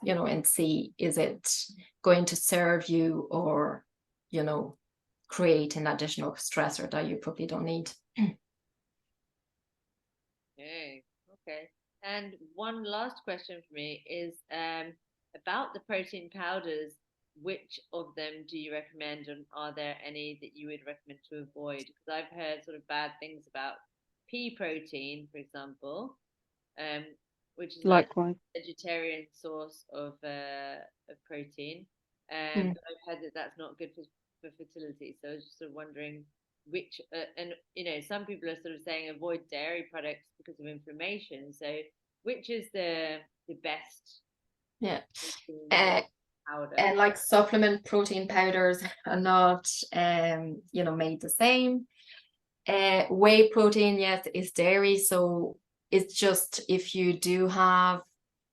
and see, is it going to serve you, or create an additional stressor that you probably don't need. Okay. And one last question for me is about the protein powders. Which of them do you recommend, and are there any that you would recommend to avoid? Because I've heard sort of bad things about pea protein, for example, which is like a vegetarian source of protein. But I've heard that that's not good for fertility. So I was just sort of wondering which, and some people are sort of saying avoid dairy products because of inflammation. So which is the best? Yeah. Powder? And like supplement protein powders are not, made the same. Whey protein, yes, is dairy. So it's just, if you do have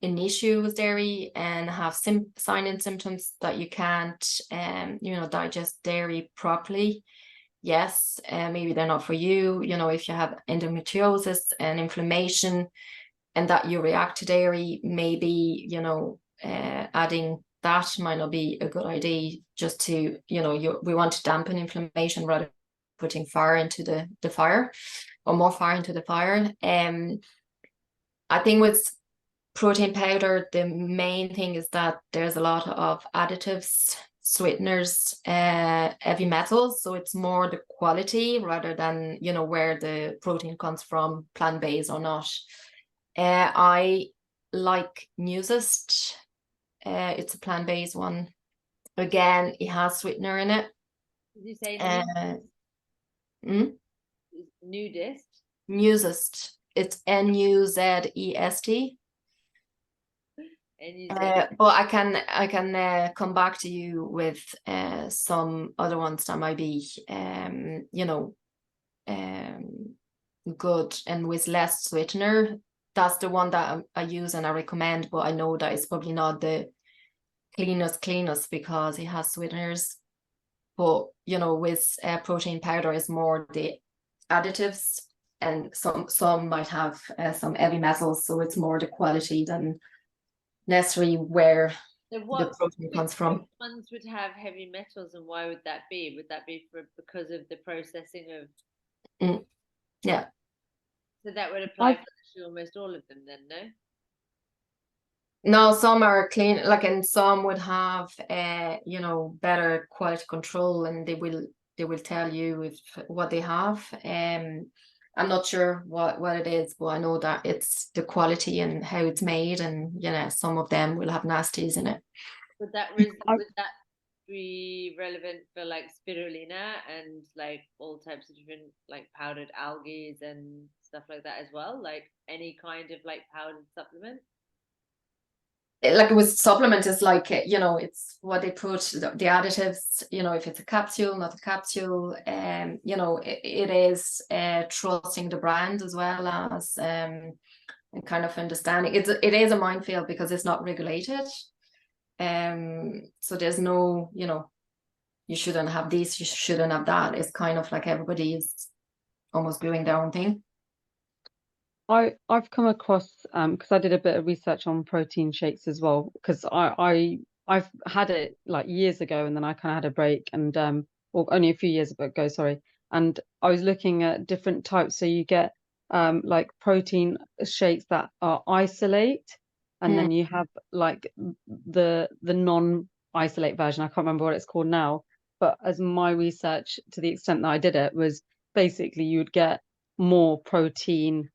an issue with dairy and have signs and symptoms that you can't, digest dairy properly, yes, maybe they're not for you. If you have endometriosis and inflammation and that you react to dairy, maybe, adding that might not be a good idea, just to, we want to dampen inflammation rather than putting fire into the fire, or more fire into the fire. I think with protein powder, the main thing is that there's a lot of additives, sweeteners, heavy metals. So it's more the quality rather than, where the protein comes from, plant-based or not. I like Newsist. It's a plant-based one. Again, it has sweetener in it. Did you say nudist? Newsist. It's Nuzest. But I can come back to you with some other ones that might be good and with less sweetener. That's the one that I use and I recommend, but I know that it's probably not the cleanest because it has sweeteners. But with protein powder, is more the additives, and some might have some heavy metals, so it's more the quality than necessarily where the protein comes from. Which ones would have heavy metals, and why would that be? Would that be because of the processing of? Yeah. So that would apply for almost all of them then, no? No, some are clean, and some would have better quality control, and they will tell you what they have. I'm not sure what it is, but I know that it's the quality and how it's made, and some of them will have nasties in it. Would that be relevant for spirulina and all types of different powdered algae and stuff like that as well? Like any kind of powdered supplement? like with supplement is like, you know, it's what they put, the additives, you know, if it's a capsule, not a capsule, you know, it is trusting the brand as well as and kind of understanding. It is a minefield because it's not regulated. So there's no, you know, you shouldn't have this, you shouldn't have that. It's kind of like everybody is almost doing their own thing. I've come across because I did a bit of research on protein shakes as well, because I've had it like years ago, and then I kind of had a break, and or only a few years ago, sorry. And I was looking at different types. So you get like protein shakes that are isolate, and then you have like the non-isolate version. I can't remember what it's called now, but as my research, to the extent that I did it, was basically you would get more protein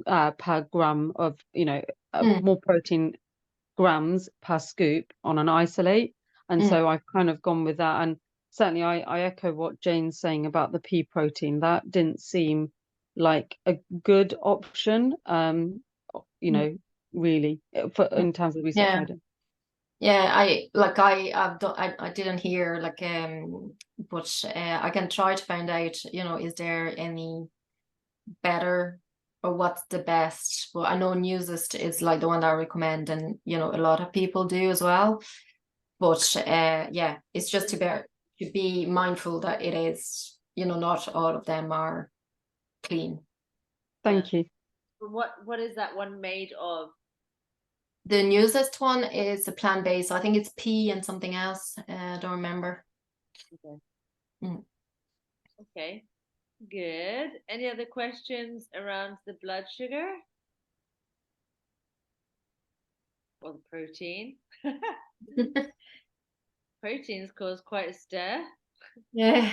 per gram of, you know, more protein grams per scoop on an isolate. And so I've kind of gone with that. And certainly I echo what Jane's saying about the pea protein. That didn't seem like a good option, you know, really, in terms of research I did. Yeah, I didn't hear like but I can try to find out, you know, is there any better or what's the best? Well, I know Newsist is like the one that I recommend, and you know, a lot of people do as well. But yeah, it's just to be mindful that it is, you know, not all of them are clean. Thank you. What is that one made of? The newest one is a plant-based. I think it's pea and something else. I don't remember. Okay. Okay, good. Any other questions around the blood sugar or the protein? Proteins cause quite a stir. Yeah.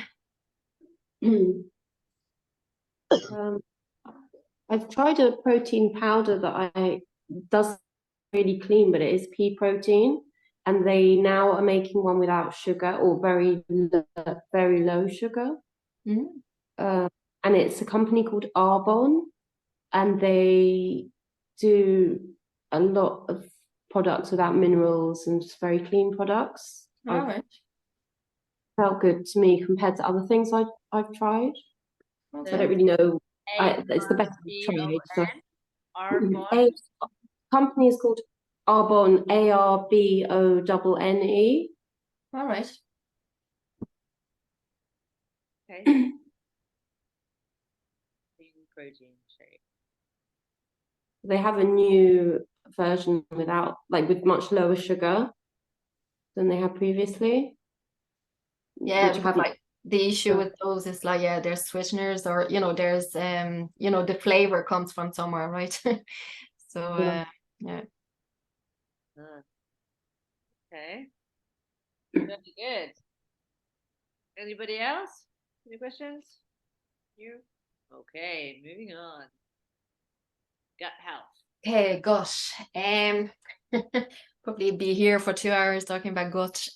I've tried a protein powder that does really clean, but it is pea protein, and they now are making one without sugar or very low sugar. And it's a company called Arbonne, and they do a lot of products without minerals and just very clean products. All right. Felt good to me compared to other things I've tried. Okay. So I don't really know. It's the best I've tried. So. Arbonne. Company is called Arbonne, Arbonne. All right. Okay. Protein shake. They have a new version with much lower sugar than they had previously. Yeah, because like the issue with those is like, yeah, there's sweeteners, or you know, there's you know, the flavor comes from somewhere, right? So yeah. Okay. Very good. Anybody else? Any questions? You? Okay, moving on. Gut health. Okay, gut. Probably be here for 2 hours talking about gut.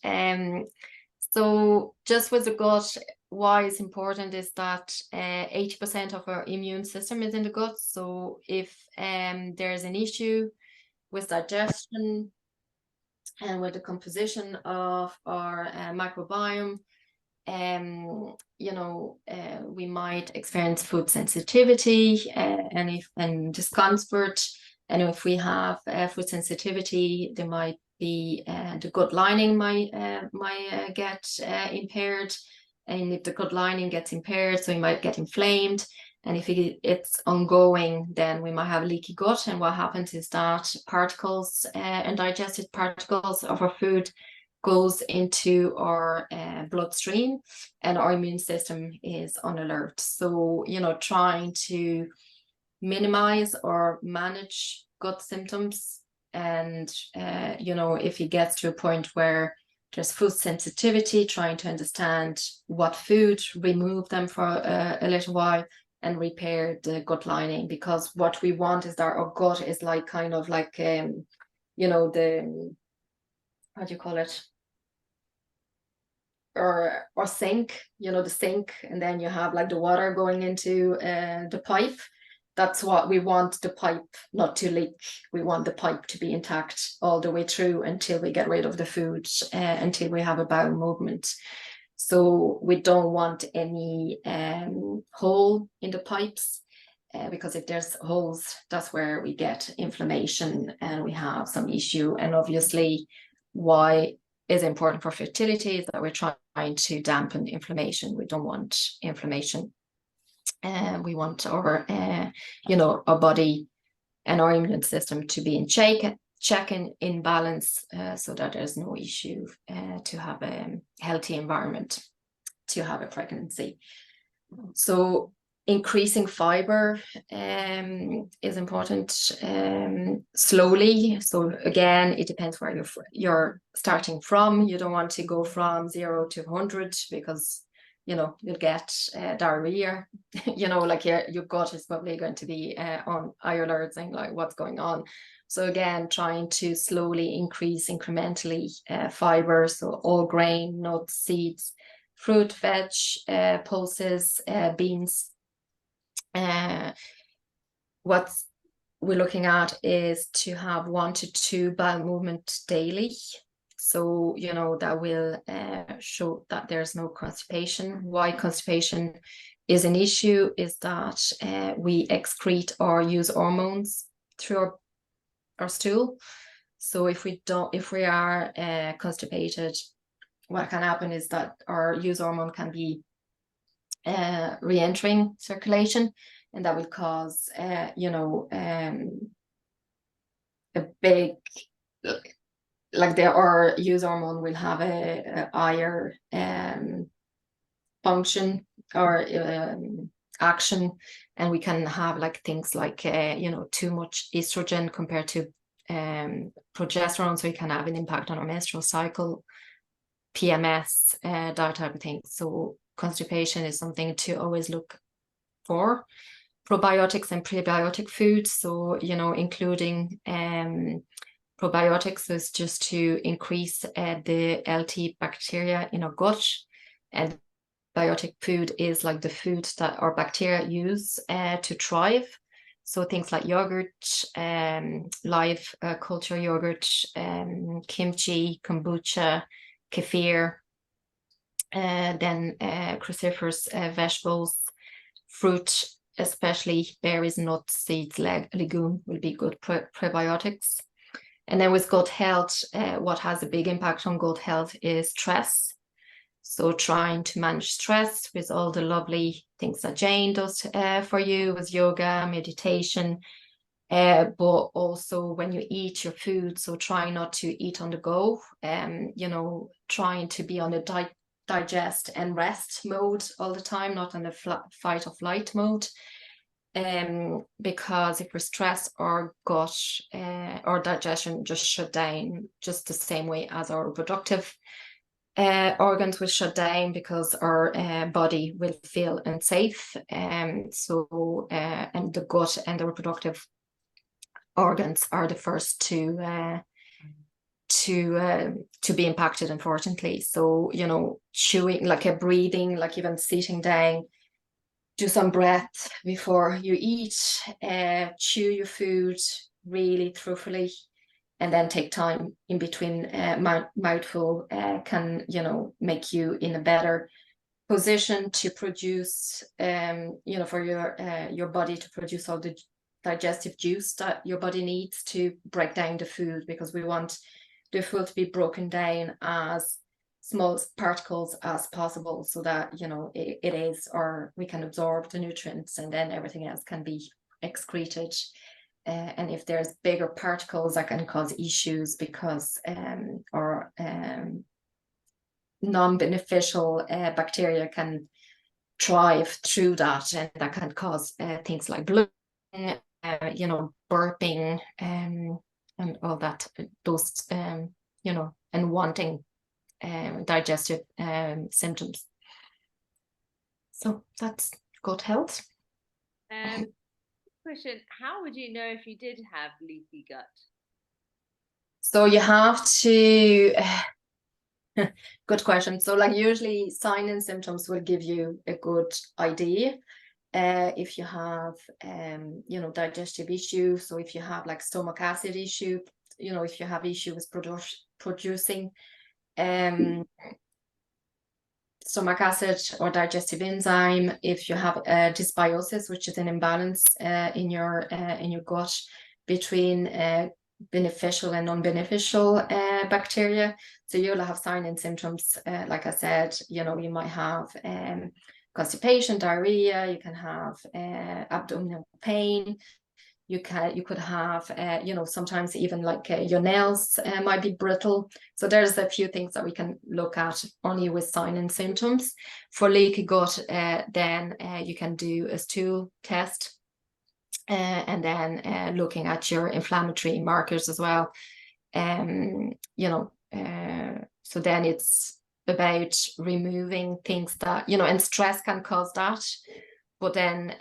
So just with the gut, why it's important is that 80% of our immune system is in the gut. So if there's an issue with digestion and with the composition of our microbiome, you know, we might experience food sensitivity and discomfort. And if we have food sensitivity, there might be the gut lining might get impaired. And if the gut lining gets impaired, so you might get inflamed. And if it's ongoing, then we might have leaky gut. And what happens is that particles and digested particles of our food goes into our bloodstream, and our immune system is on alert. So, you know, trying to minimize or manage gut symptoms. And, you know, if it gets to a point where there's food sensitivity, trying to understand what food, remove them for a little while and repair the gut lining. Because what we want is that our gut is like kind of like, you know, the, how do you call it? Or sink, you know, the sink, and then you have like the water going into the pipe. that's what we want, the pipe not to leak. We want the pipe to be intact all the way through until we get rid of the food, until we have a bowel movement. So we don't want any hole in the pipes, because if there's holes, that's where we get inflammation and we have some issue. And obviously, why is important for fertility is that we're trying to dampen inflammation. We don't want inflammation. We want our, our body and our immune system to be in check and in balance, so that there's no issue to have a healthy environment to have a pregnancy. So increasing fiber is important, slowly. So again, it depends where you're starting from. You don't want to go from 0 to 100 because you'll get diarrhea. Like your gut is probably going to be on high alert, saying like, what's going on? So again, trying to slowly increase incrementally fiber, so all grain, nuts, seeds, fruit, veg, pulses, beans. What we're looking at is to have 1 to 2 bowel movements daily. So, that will show that there's no constipation. Why constipation is an issue is that we excrete or use hormones through our stool. So if we are constipated, what can happen is that our use hormone can be re-entering circulation, and that will cause a big, like our use hormone will have a higher function or action, and we can have like things like too much estrogen compared to progesterone, so it can have an impact on our menstrual cycle, PMS, that type of thing. So constipation is something to always look for. Probiotics and prebiotic foods, so including probiotics is just to increase the LT bacteria in our gut, and biotic food is like the food that our bacteria use to thrive. So things like yogurt, live culture yogurt, kimchi, kombucha, kefir, then cruciferous vegetables, fruit, especially berries, nuts, seeds, legume will be good prebiotics. And then with gut health, what has a big impact on gut health is stress. So trying to manage stress with all the lovely things that Jane does for you with yoga, meditation, but also when you eat your food, so trying not to eat on the go, trying to be on the digest and rest mode all the time, not on the fight or flight mode. Because if we're stressed, our gut or digestion just shut down just the same way as our reproductive organs will shut down, because our body will feel unsafe. And the gut and the reproductive organs are the first to be impacted, unfortunately. So chewing, like a breathing, like even sitting down, do some breath before you eat, chew your food really truthfully, and then take time in between mouthful can make you in a better position to produce for your body to produce all the digestive juice that your body needs to break down the food, because we want the food to be broken down as small particles as possible, so that it is, or we can absorb the nutrients, and then everything else can be excreted. And if there's bigger particles, that can cause issues, because non-beneficial bacteria can thrive through that, and that can cause things like bloating, burping, and all that, those and wanting digestive symptoms. So that's gut health. Question: how would you know if you did have leaky gut? So you have to good question. So like usually signs and symptoms will give you a good idea. if you have digestive issue, so if you have like stomach acid issue, if you have issue with producing stomach acid or digestive enzyme, if you have dysbiosis, which is an imbalance in your gut between beneficial and non-beneficial bacteria. So you'll have signs and symptoms, like I said, you might have constipation, diarrhea, you can have abdominal pain, you could have sometimes even like your nails might be brittle. So there's a few things that we can look at only with signs and symptoms. For leaky gut, then you can do a stool test, and then looking at your inflammatory markers as well. So then it's about removing things that, and stress can cause that. But then,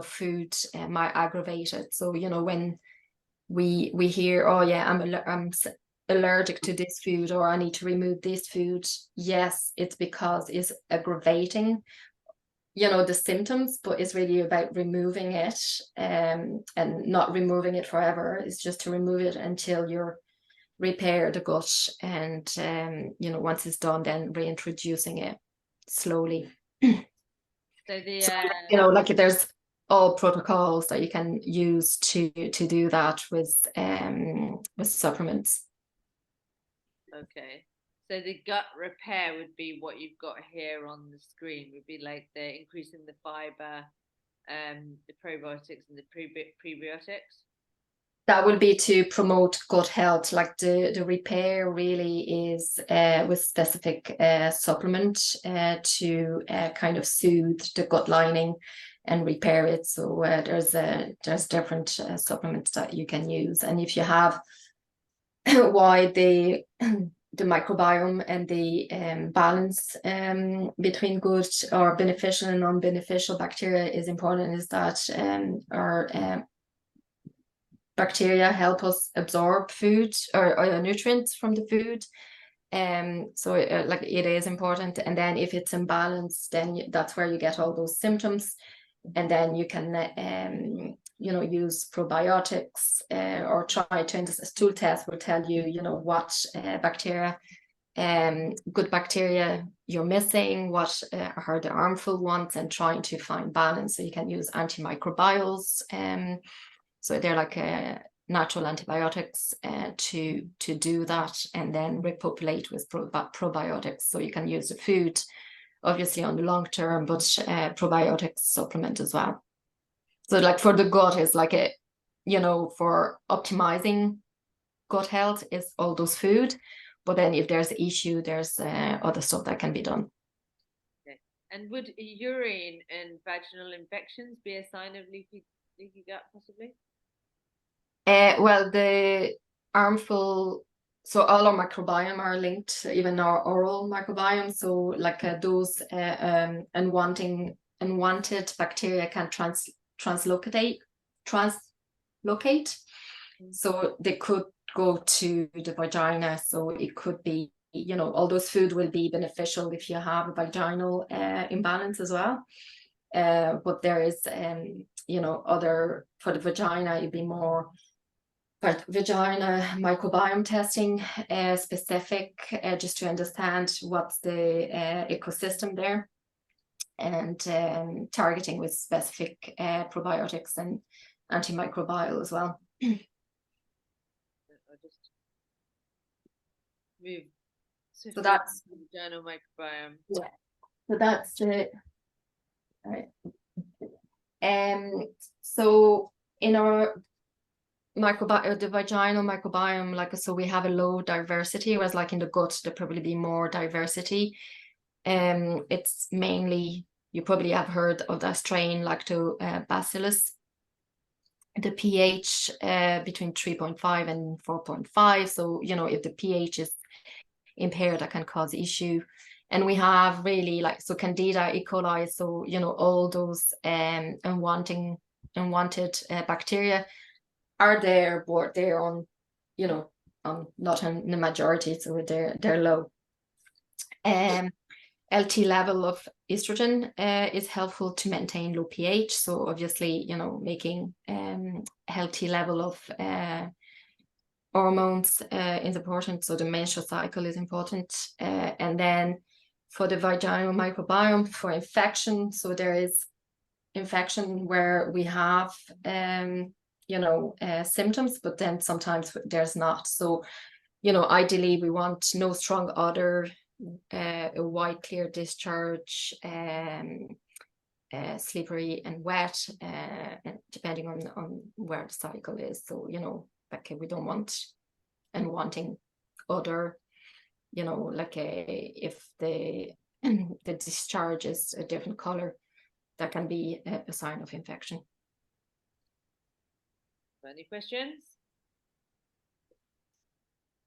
food might aggravate it. So, when we hear, oh yeah, I'm allergic to this food, or I need to remove this food. Yes, it's because it's aggravating, the symptoms, but it's really about removing it, and not removing it forever. It's just to remove it until you're repair the gut, and once it's done, then reintroducing it slowly. So like there's all protocols that you can use to do that with supplements. Okay, so the gut repair would be what you've got here on the screen, would be like the increasing the fiber, the probiotics and the prebiotics. That would be to promote gut health. Like the repair really is with specific supplement to kind of soothe the gut lining and repair it. So there's different supplements that you can use. And if you have why the microbiome and the balance between good or beneficial and non-beneficial bacteria is important, is that our bacteria help us absorb food or nutrients from the food. So it is important. And then if it's imbalanced, then that's where you get all those symptoms. And then you can use probiotics or try to, a stool test will tell you what bacteria, good bacteria you're missing, what are the harmful ones, and trying to find balance. So you can use antimicrobials, so they're like natural antibiotics to do that, and then repopulate with probiotics. So you can use the food, obviously on the long term, but probiotics supplement as well. So like for the gut is like for optimizing gut health is all those food. But then if there's an issue, there's other stuff that can be done. Okay. And would urine and vaginal infections be a sign of leaky gut, possibly? Well, the harmful, so all our microbiome are linked, even our oral microbiome. So like those unwanted bacteria can translocate. So they could go to the vagina. So it could be, all those food will be beneficial if you have a vaginal imbalance as well. But there is, other, for the vagina, it'd be more vagina microbiome testing, specific, just to understand what's the ecosystem there, and targeting with specific probiotics and antimicrobial as well. I'll just move. So that's vaginal microbiome. Yeah. So that's it. All right. So in our the vaginal microbiome, so we have a low diversity, whereas like in the gut there probably be more diversity. It's mainly, you probably have heard of that strain lactobacillus. The pH between 3.5 and 4.5. So if the pH is impaired, that can cause issue. And we have really so Candida, E. coli, so all those unwanted bacteria are there, but they're on, not in the majority, so they're low. healthy level of estrogen is helpful to maintain low pH. So obviously, you know, making healthy level of hormones is important. So the menstrual cycle is important. And then for the vaginal microbiome, for infection, so there is infection where we have you know, symptoms, but then sometimes there's not. So, you know, ideally we want no strong odor, a white clear discharge, slippery and wet, depending on where the cycle is. So, you know, like we don't want and wanting odor, you know, like if the the discharge is a different color, that can be a sign of infection. Any questions?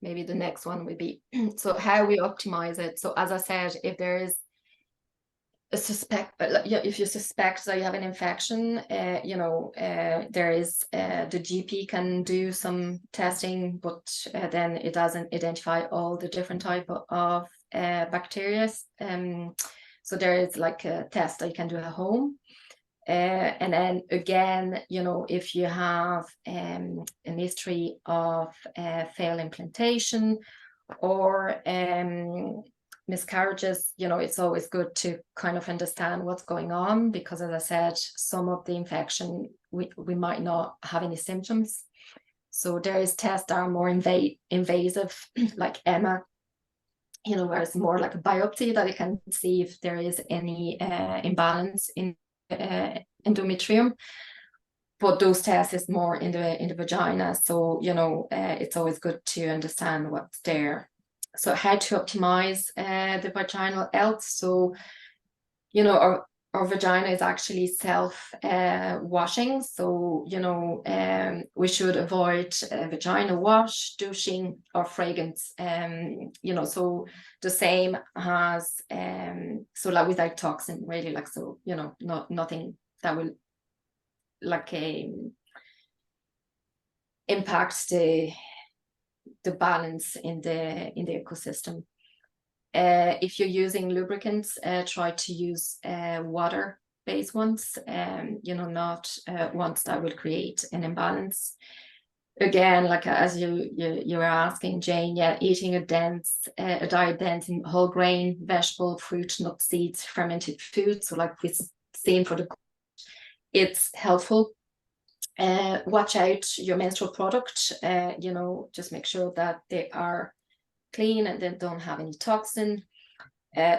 Maybe the next one would be, so how we optimize it. So as I said, if there is a suspect, if you suspect that you have an infection, you know, there is the GP can do some testing, but then it doesn't identify all the different type of bacteria. So there is like a test that you can do at home. And then again, you know, if you have an history of failed implantation or miscarriages, you know, it's always good to kind of understand what's going on, because as I said, some of the infection, we might not have any symptoms. So there is tests that are more invasive, like EMA, you know, where it's more like a biopsy that you can see if there is any imbalance in endometrium, but those tests is more in the vagina. So, you know, it's always good to understand what's there. So how to optimize the vaginal health. So, you know, our vagina is actually self washing. So, you know, we should avoid vagina wash, douching, or fragrance. You know, so the same as so like without toxin, really, like, so, you know, nothing that will like impact the balance in the ecosystem. If you're using lubricants, try to use water-based ones, you know, not ones that will create an imbalance. Again, like as you were asking, Jane, yeah, eating a diet dense in whole grain, vegetable, fruit, nuts, seeds, fermented food. So like we've seen for the, it's helpful. Watch out your menstrual product. You know, just make sure that they are clean and they don't have any toxin.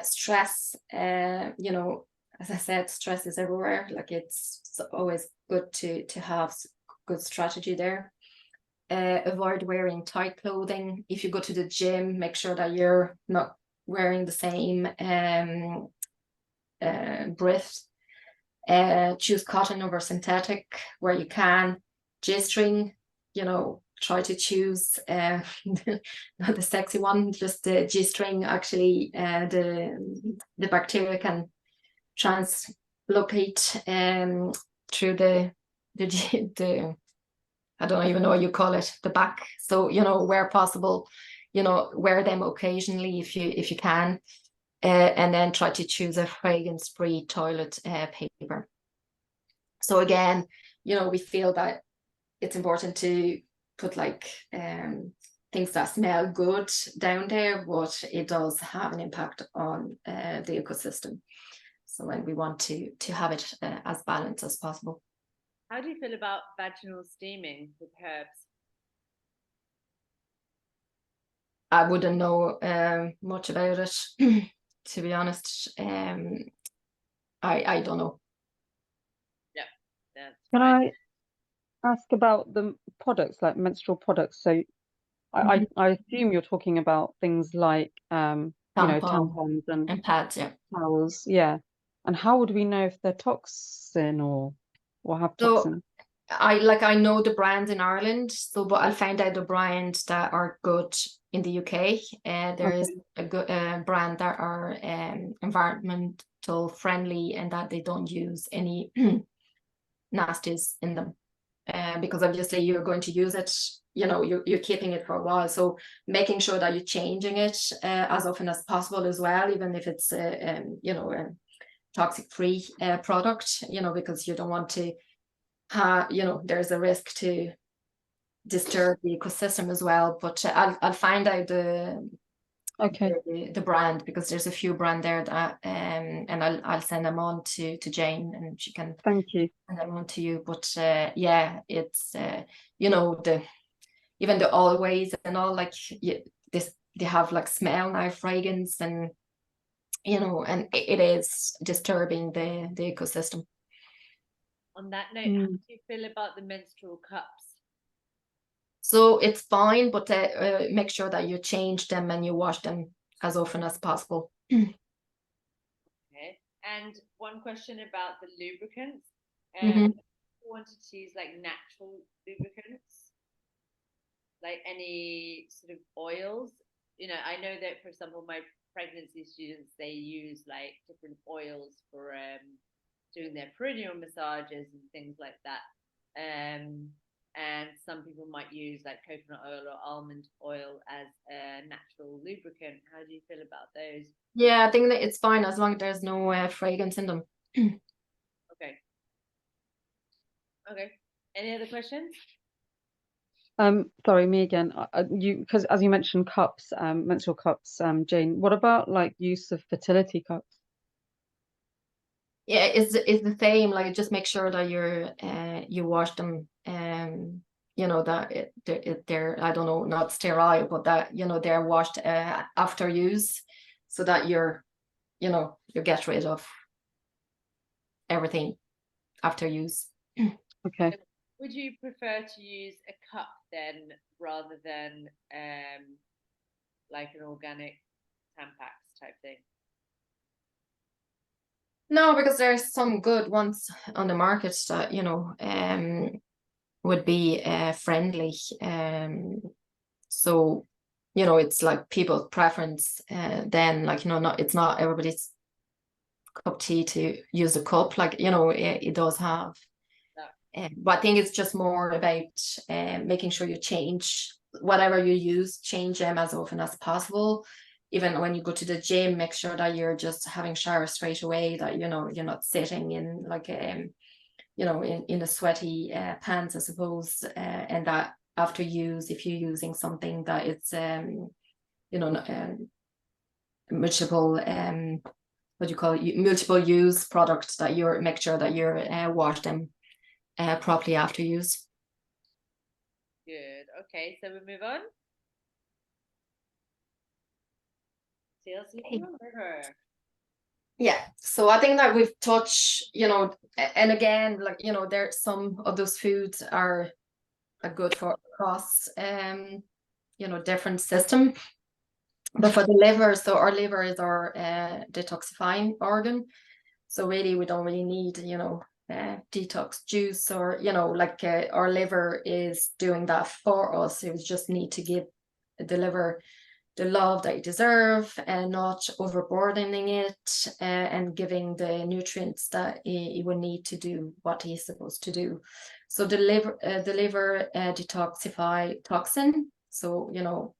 Stress, you know, as I said, stress is everywhere. Like it's always good to have good strategy there. Avoid wearing tight clothing. If you go to the gym, make sure that you're not wearing the same briefs. Choose cotton over synthetic where you can. G-string, you know, try to choose not the sexy one, just the G-string. Actually, the bacteria can translocate through the I don't even know what you call it, the back. So, you know, where possible, you know, wear them occasionally if you can. And then try to choose a fragrance-free toilet paper. So again, you know, we feel that it's important to put like things that smell good down there, but it does have an impact on the ecosystem. So when we want to have it as balanced as possible. How do you feel about vaginal steaming with herbs? I wouldn't know much about it. To be honest, I don't know. Yeah, that's Can fine. I ask about the products, like menstrual products? So I assume you're talking about things like you know, tampons and pads, yeah. towels, yeah. And how would we know if they're toxin or have toxin? I know the brands in Ireland, so but I found out the brands that are good in the UK. There is a good brand that are environmental friendly and that they don't use any nasties in them. because obviously you're going to use it, you know, you're keeping it for a while. So making sure that you're changing it as often as possible as well, even if it's you know, a toxic free product, you know, because you don't want to you know, there's a risk to disturb the ecosystem as well. But I'll find out the brand, because there's a few brand there that and I'll send them on to Jane, and she can Thank you. send them on to you. But yeah, it's you know, even the always and all, like they have like smell now, fragrance, and you know, and it is disturbing the ecosystem. On that note, how do you feel about the menstrual cups? So it's fine, but make sure that you change them and you wash them as often as possible. Okay. And one question about the lubricants. Wanted to use like natural lubricants, like any sort of oils. You know, I know that for example, my pregnancy students, they use like different oils for doing their perineal massages and things like that. And some people might use like coconut oil or almond oil as a natural lubricant. How do you feel about those? Yeah, I think that it's fine as long as there's no fragrance in them. Okay. Okay. Any other questions? Sorry, me again. Because as you mentioned cups, menstrual cups, Jane, what about like use of fertility cups? Yeah, it's the same. Like, just make sure that you wash them, you know, that they're, I don't know, not sterile, but that, you know, they're washed after use, so that you know, you get rid of everything after use. Okay. Would you prefer to use a cup then, rather than like an organic Tampax type thing? No, because there's some good ones on the market that, you know, would be friendly. So, you know, it's like people's preference. Then, like, you know, it's not everybody's cup of tea to use a cup. Like, you know, it does have. But I think it's just more about making sure you change whatever you use, change them as often as possible. Even when you go to the gym, make sure that you're just having shower straight away, that, you know, you're not sitting in like you know, in a sweaty pants, I suppose, and that after use, if you're using something that it's you know, multiple what do you call it, multiple use products, that you're make sure that you're wash them properly after use. Good. Okay, so we move on. Yeah, so I think that we've touched, you know, and again, like, you know, there some of those foods are good for across you know, different system. But for the liver, so our liver is our detoxifying organ. So really, we don't really need, you know, detox juice, or, you know, like our liver is doing that for us. It just need to give the liver the love that you deserve, and not overburdening it, and giving the nutrients that it will need to do what he's supposed to do. So the liver detoxify toxin. So, you know,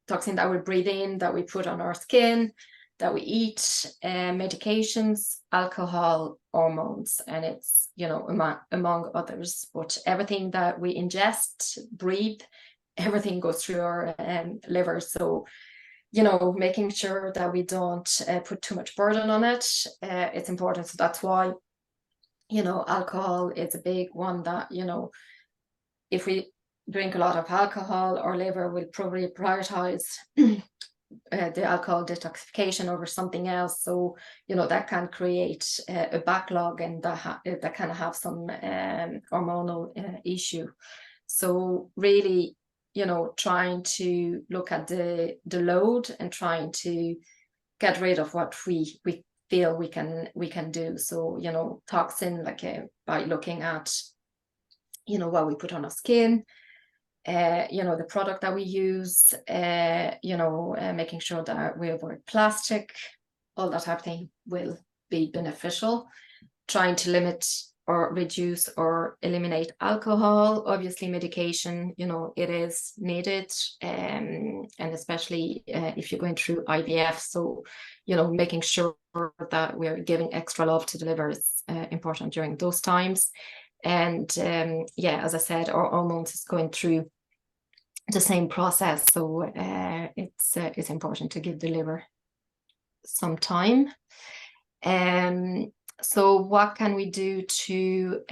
toxin that we breathe in, that we put on our skin, that we eat, medications, alcohol, hormones, and it's, you know, among others. But everything that we ingest, breathe, everything goes through our liver. So, you know, making sure that we don't put too much burden on it, it's important. So that's why, you know, alcohol is a big one, that, you know, if we drink a lot of alcohol, our liver will probably prioritize the alcohol detoxification over something else. So, you know, that can create a backlog, and that can have some hormonal issue. So really, you know, trying to look at the load, and trying to get rid of what we feel we can do. So, you know, toxin, like by looking at, you know, what we put on our skin, you know, the product that we use, you know, making sure that we avoid plastic, all that type of thing will be beneficial. Trying to limit or reduce or eliminate alcohol. Obviously, medication, it is needed, and especially if you're going through IVF. So, making sure that we're giving extra love to the liver is important during those times. And as I said, our hormones is going through the same process, so it's important to give the liver some time. So what can we do to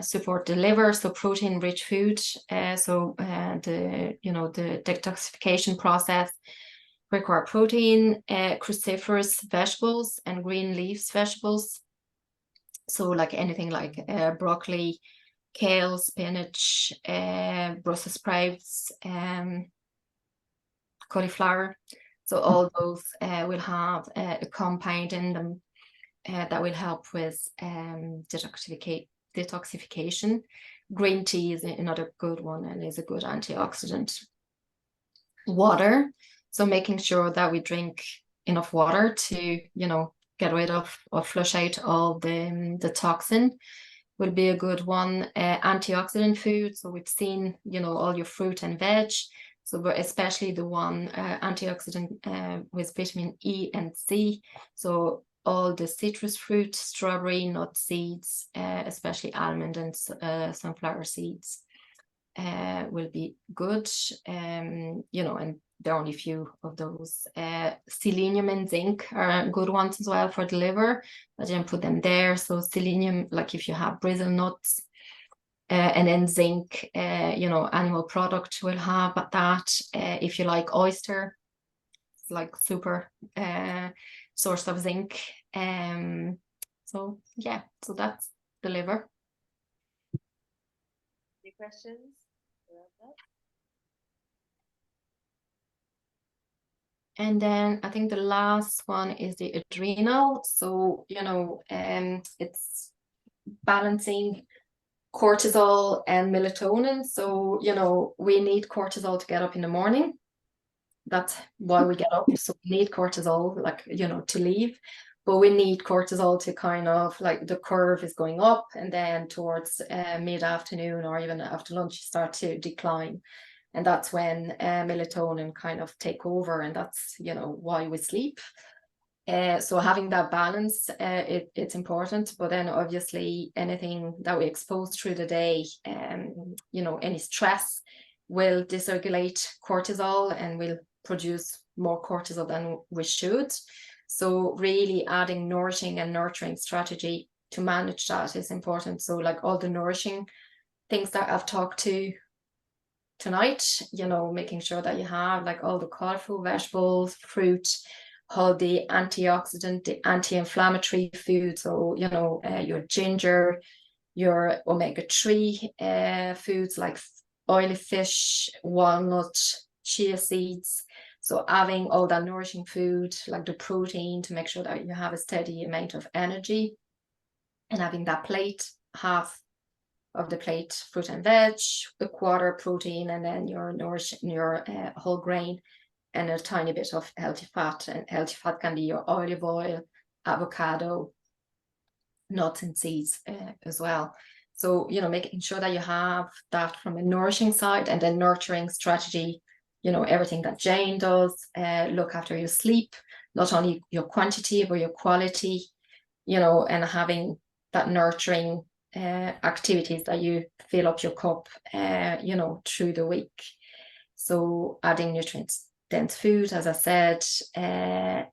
support the liver? So protein-rich food. The detoxification process require protein, cruciferous vegetables and green leaves vegetables. So like anything like broccoli, kale, spinach, Brussels sprouts, cauliflower. So all those will have a compound in them that will help with detoxification. Green tea is another good one and is a good antioxidant. Water. So making sure that we drink enough water to, get rid of or flush out all the toxin will be a good one. Antioxidant food. So we've seen, all your fruit and veg. So especially the one antioxidant with vitamin E and C. So all the citrus fruit, strawberry, nut seeds, especially almond and sunflower seeds will be good. And there are only a few of those. Selenium and zinc are good ones as well for the liver. I didn't put them there. So selenium, like if you have brazil nuts, and then zinc, animal product will have that. If you like oyster, it's like super source of zinc. So that's the liver. Any questions? And then I think the last one is the adrenal. So, it's balancing cortisol and melatonin. So, we need cortisol to get up in the morning. That's why we get up. So we need cortisol, to leave. But we need cortisol to kind of like the curve is going up, and then towards mid-afternoon or even after lunch, you start to decline. And that's when melatonin kind of take over, and that's, why we sleep. So having that balance, it's important. But then obviously anything that we expose through the day, any stress will dysregulate cortisol and will produce more cortisol than we should. So really adding nourishing and nurturing strategy to manage that is important. So like all the nourishing things that I've talked to tonight, making sure that you have like all the colorful vegetables, fruit, all the antioxidant, the anti-inflammatory food. So, your ginger, your omega-3 foods like oily fish, walnut, chia seeds. So having all that nourishing food, like the protein, to make sure that you have a steady amount of energy, and having that plate, half of the plate fruit and veg, a quarter protein, and then your whole grain, and a tiny bit of healthy fat. And healthy fat can be your olive oil, avocado, nuts and seeds as well. So, making sure that you have that from a nourishing side, and then nurturing strategy, everything that Jane does, look after your sleep, not only your quantity, but your quality, and having that nurturing activities that you fill up your cup, through the week. So adding nutrients dense food, as I said, I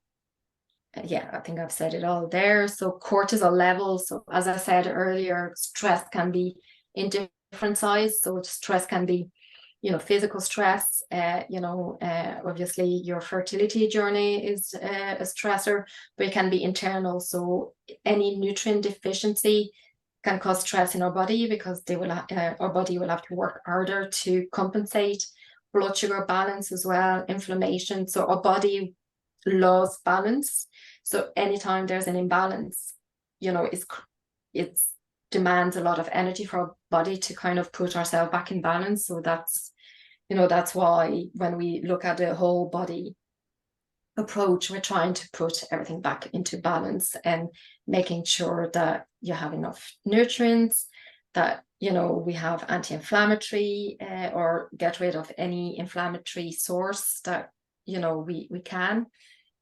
think I've said it all there. So cortisol levels. So as I said earlier, stress can be in different size. So stress can be, physical stress. Obviously your fertility journey is a stressor, but it can be internal. So any nutrient deficiency can cause stress in our body, because our body will have to work harder to compensate. Blood sugar balance as well, inflammation. So our body loves balance. So anytime there's an imbalance, it demands a lot of energy for our body to kind of put ourselves back in balance. So that's why when we look at the whole body approach, we're trying to put everything back into balance and making sure that you have enough nutrients, that, you know, we have anti-inflammatory or get rid of any inflammatory source that, you know, we can,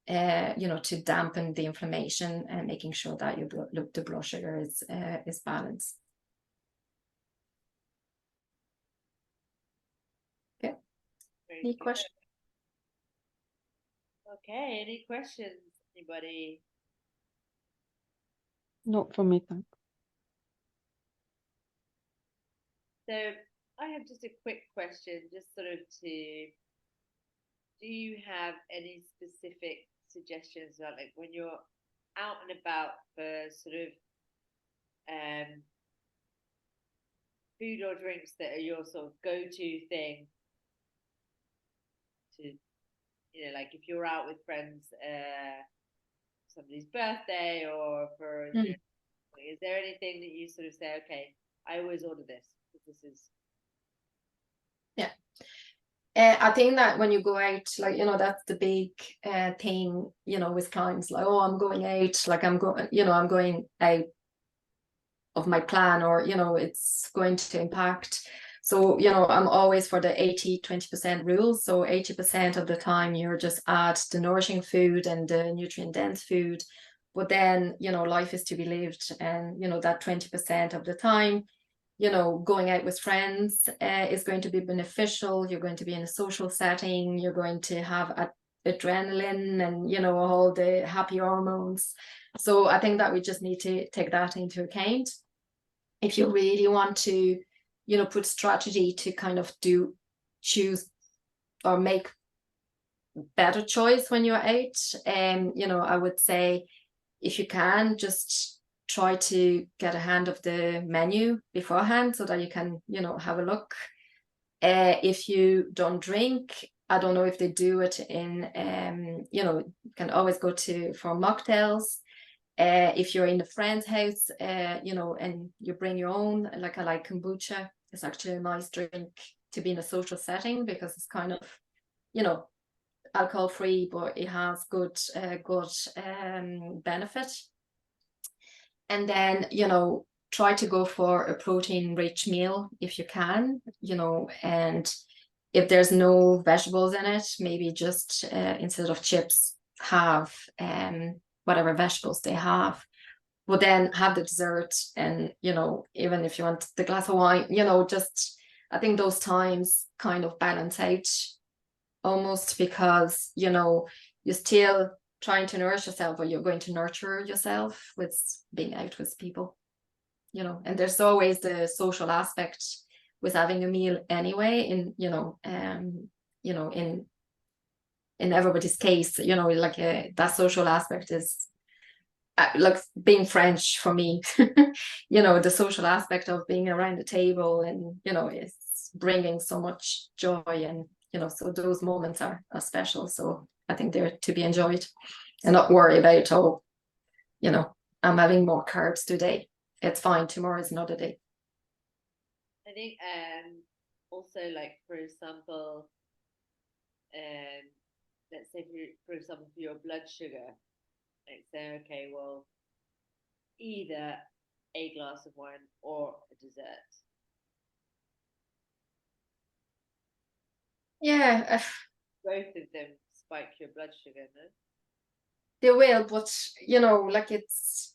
you know, to dampen the inflammation, and making sure that your the blood sugar is balanced. Okay. Any questions? Okay, any questions, anybody? Not from me, thanks. So I have just a quick question, just sort of to, do you have any specific suggestions about, like, when you're out and about, for sort of food or drinks that are your sort of go-to thing to, you know, like if you're out with friends, somebody's birthday, or for, you know, is there anything that you sort of say, okay, I always order this because this is... Yeah. I think that when you go out, like, you know, that's the big thing, you know, with clients, like, oh, I'm going out, like I'm going, you know, I'm going out of my plan, or, you know, it's going to impact. So, you know, I'm always for the 80-20% rule. So 80% of the time you're just add the nourishing food and the nutrient dense food, but then, you know, life is to be lived, and, you know, that 20% of the time, you know, going out with friends is going to be beneficial. You're going to be in a social setting, you're going to have adrenaline and, you know, all the happy hormones. So I think that we just need to take that into account. If you really want to, you know, put strategy to kind of choose or make better choice when you're out, you know, I would say, if you can, just try to get a hand of the menu beforehand so that you can, you know, have a look. If you don't drink, I don't know if they do it in, you know, you can always go for mocktails. If you're in a friend's house, you know, and you bring your own, like I like kombucha. It's actually a nice drink to be in a social setting, because it's kind of, you know, alcohol free, but it has good benefit. And then, you know, try to go for a protein rich meal if you can, you know, and if there's no vegetables in it, maybe just instead of chips, have whatever vegetables they have. But then have the dessert, and, you know, even if you want the glass of wine, you know, just, I think those times kind of balance out almost, because, you know, you're still trying to nourish yourself, or you're going to nurture yourself with being out with people, you know. And there's always the social aspect with having a meal anyway, in, you know, in everybody's case, you know, like that social aspect is like being French for me. You know, the social aspect of being around the table, and, you know, it's bringing so much joy, and, you know, so those moments are special. So I think they're to be enjoyed, and not worry about, oh, you know, I'm having more carbs today. It's fine, tomorrow is another day. I think also, like, for example, let's say for example, for your blood sugar, like, say, okay, well, either a glass of wine or a dessert. Yeah, Both of them spike your blood sugar, no? they will, but, you know, like, it's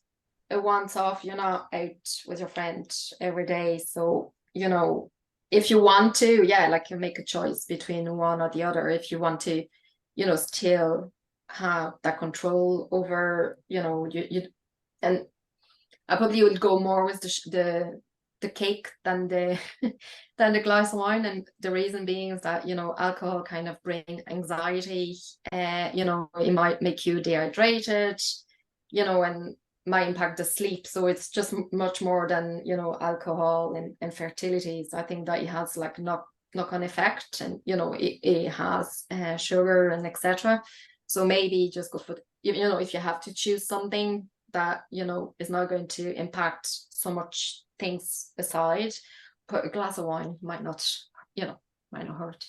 a once off. You're not out with your friend every day, so, you know, if you want to, yeah, like, you make a choice between one or the other. If you want to, you know, still have that control over, you know, you and I probably would go more with the cake than the than the glass of wine. And the reason being is that, you know, alcohol kind of bring anxiety. You know, it might make you dehydrated, you know, and might impact the sleep. So it's just much more than, you know, alcohol and fertility. So I think that it has like knock-on effect, and, you know, it has sugar and etc. So maybe just go for, you know, if you have to choose something that, you know, is not going to impact so much things aside, put a glass of wine might not, you know, might not hurt.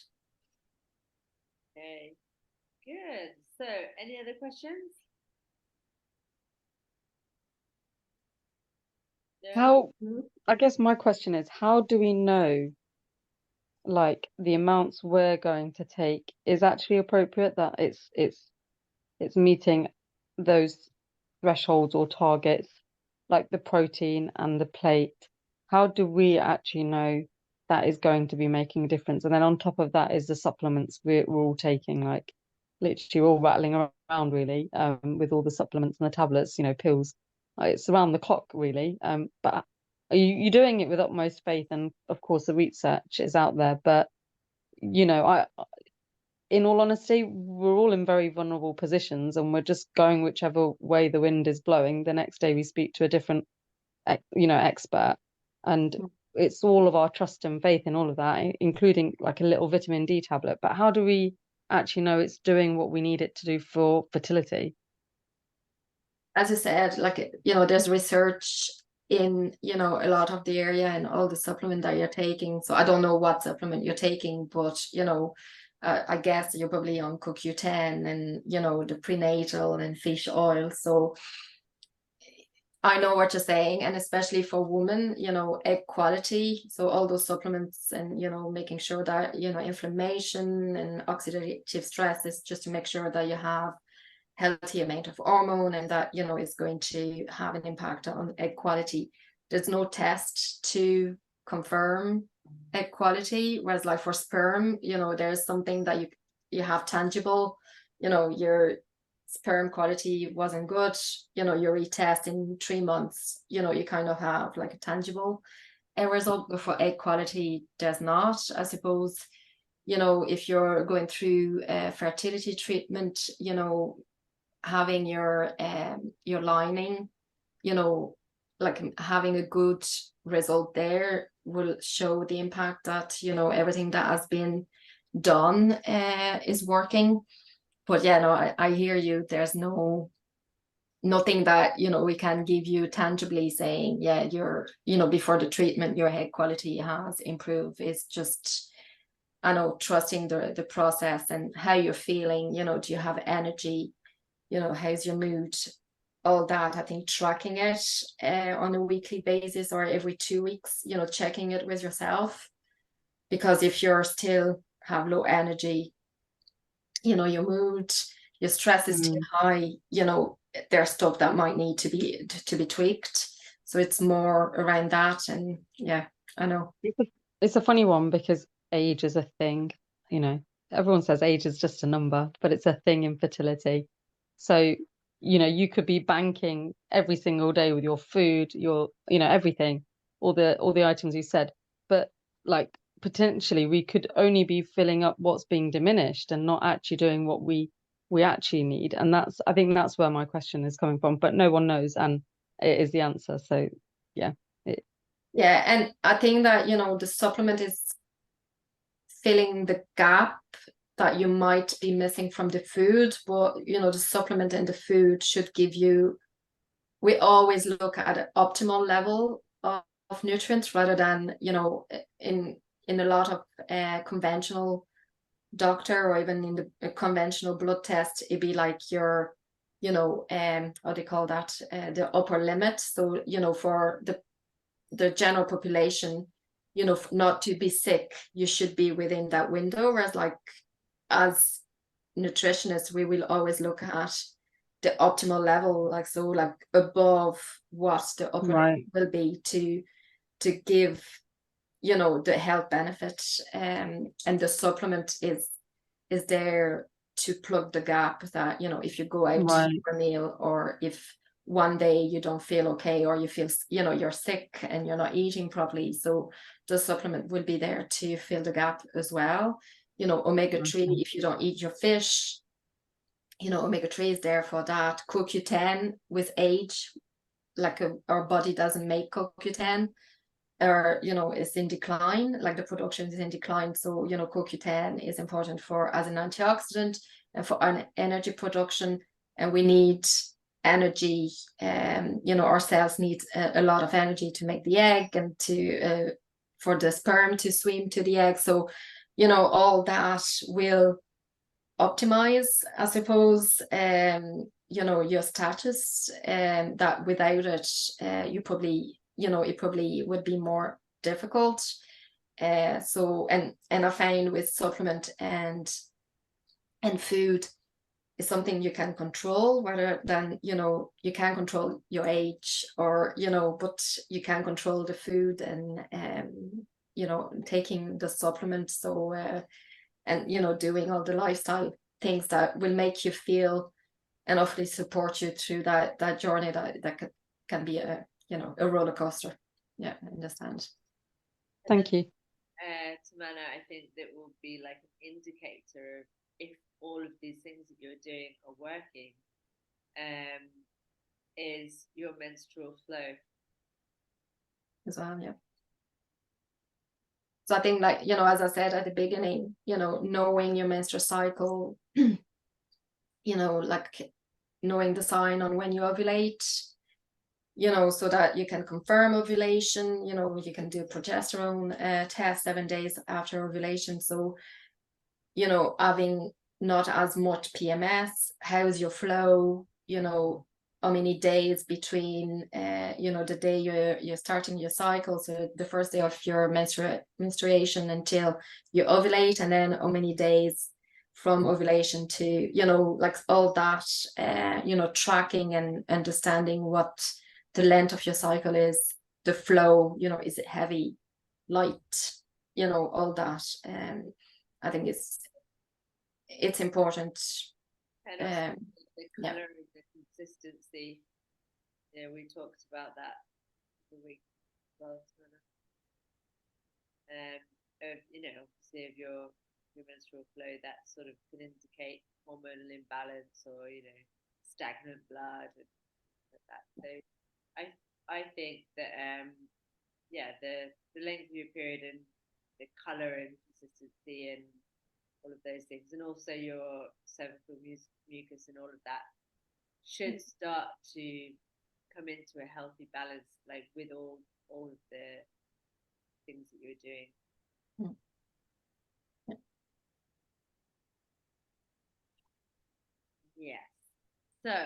Okay. Good. So, any other questions? No? How, I guess my question is, how do we know like the amounts we're going to take is actually appropriate, that it's meeting those thresholds or targets, like the protein and the plate? How do we actually know that is going to be making a difference? And then on top of that is the supplements we're all taking, like literally we're all rattling around really, with all the supplements and the tablets, pills. It's around the clock really. But you're doing it with utmost faith, and of course the research is out there. But I in all honesty, we're all in very vulnerable positions, and we're just going whichever way the wind is blowing. The next day we speak to a different, expert, and it's all of our trust and faith in all of that, including like a little vitamin D tablet. But how do we actually know it's doing what we need it to do for fertility? As I said, like, there's research in, a lot of the area and all the supplement that you're taking. So I don't know what supplement you're taking, but, I guess you're probably on CoQ10 and, the prenatal and fish oil. So I know what you're saying. And especially for women, egg quality. So all those supplements and, making sure that, inflammation and oxidative stress is just to make sure that you have healthy amount of hormone, and that is going to have an impact on egg quality. There's no test to confirm egg quality, whereas like for sperm, there's something that you have tangible. Your sperm quality wasn't good, you retest in 3 months, you kind of have like a tangible result. But for egg quality, there's not. I suppose, if you're going through a fertility treatment, having your lining, like having a good result there will show the impact that everything that has been done is working. But yeah, no, I hear you. There's nothing that we can give you tangibly saying, yeah, you're before the treatment your egg quality has improved. It's just, I know, trusting the process and how you're feeling. Do you have energy? How's your mood? All that. I think tracking it on a weekly basis or every 2 weeks, checking it with yourself. Because if you're still have low energy, your mood, your stress is still high, there's stuff that might need to be tweaked. So it's more around that. And yeah, I know. It's a funny one because age is a thing, everyone says age is just a number, but it's a thing in fertility. So, you could be banking every single day with your food, your, everything, all the items you said, but like potentially we could only be filling up what's being diminished and not actually doing what we actually need. And I think that's where my question is coming from, but no one knows, and it is the answer. So yeah. Yeah, and I think that, the supplement is filling the gap that you might be missing from the food, but the supplement and the food should give you. We always look at an optimal level of nutrients rather than in a lot of conventional doctor, or even in the conventional blood test, it'd be like your how do you call that, the upper limit. So for the general population, not to be sick, you should be within that window. Whereas like as nutritionists, we will always look at the optimal level, like so like above what the upper Right. will be to give the health benefit, and the supplement is there to plug the gap that if you go out Right. for a meal, or if one day you don't feel okay, or you feel you're sick and you're not eating properly, so the supplement will be there to fill the gap as well. Omega-3, Okay. if you don't eat your fish, omega-3 is there for that. CoQ10, with age, like our body doesn't make CoQ10, or it's in decline, like the production is in decline. So CoQ10 is important for as an antioxidant and for an energy production, and we need energy. Our cells need a lot of energy to make the egg, and to for the sperm to swim to the egg. So all that will optimize, I suppose, you know, your status, that without it, you probably, you know, it probably would be more difficult. So and I find with supplement and food is something you can control, rather than, you know, you can't control your age, or, you know, but you can control the food and you know, taking the supplement. So and, you know, doing all the lifestyle things that will make you feel and hopefully support you through that journey that can be a, you know, a roller coaster. Yeah, I understand. Thank you. Tamana, I think that will be like an indicator of if all of these things that you're doing are working, is your menstrual flow As well. Yeah. So I think, like, you know, as I said at the beginning, you know, knowing your menstrual cycle, you know, like knowing the sign on when you ovulate, you know, so that you can confirm ovulation. You know, you can do progesterone test 7 days after ovulation. So, you know, having not as much PMS, how's your flow, you know, how many days between, you know, the day you're starting your cycle, so the first day of your menstruation until you ovulate, and then how many days from ovulation to, you know, like all that, you know, tracking and understanding what the length of your cycle is, the flow, you know, is it heavy, light, you know, all that. I think it's important. and the color and the consistency. Yeah, we talked about that the week last minute. Of, you know, obviously of your menstrual flow, that sort of can indicate hormonal imbalance or, you know, stagnant blood and like that. So I think that yeah, the length of your period and the color and consistency and all of those things, and also your cervical mucus and all of that should start to come into a healthy balance, like with all of the things that you're doing. Yes. So,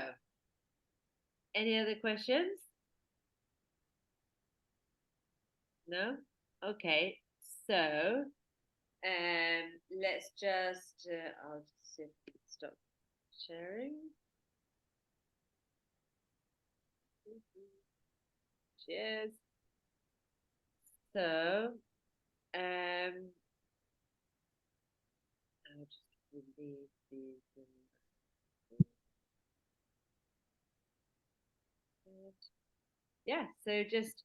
any other questions? No? Okay. So, let's just, I'll just see if we can stop sharing. Cheers. So, I'll just relieve these. Yeah, so just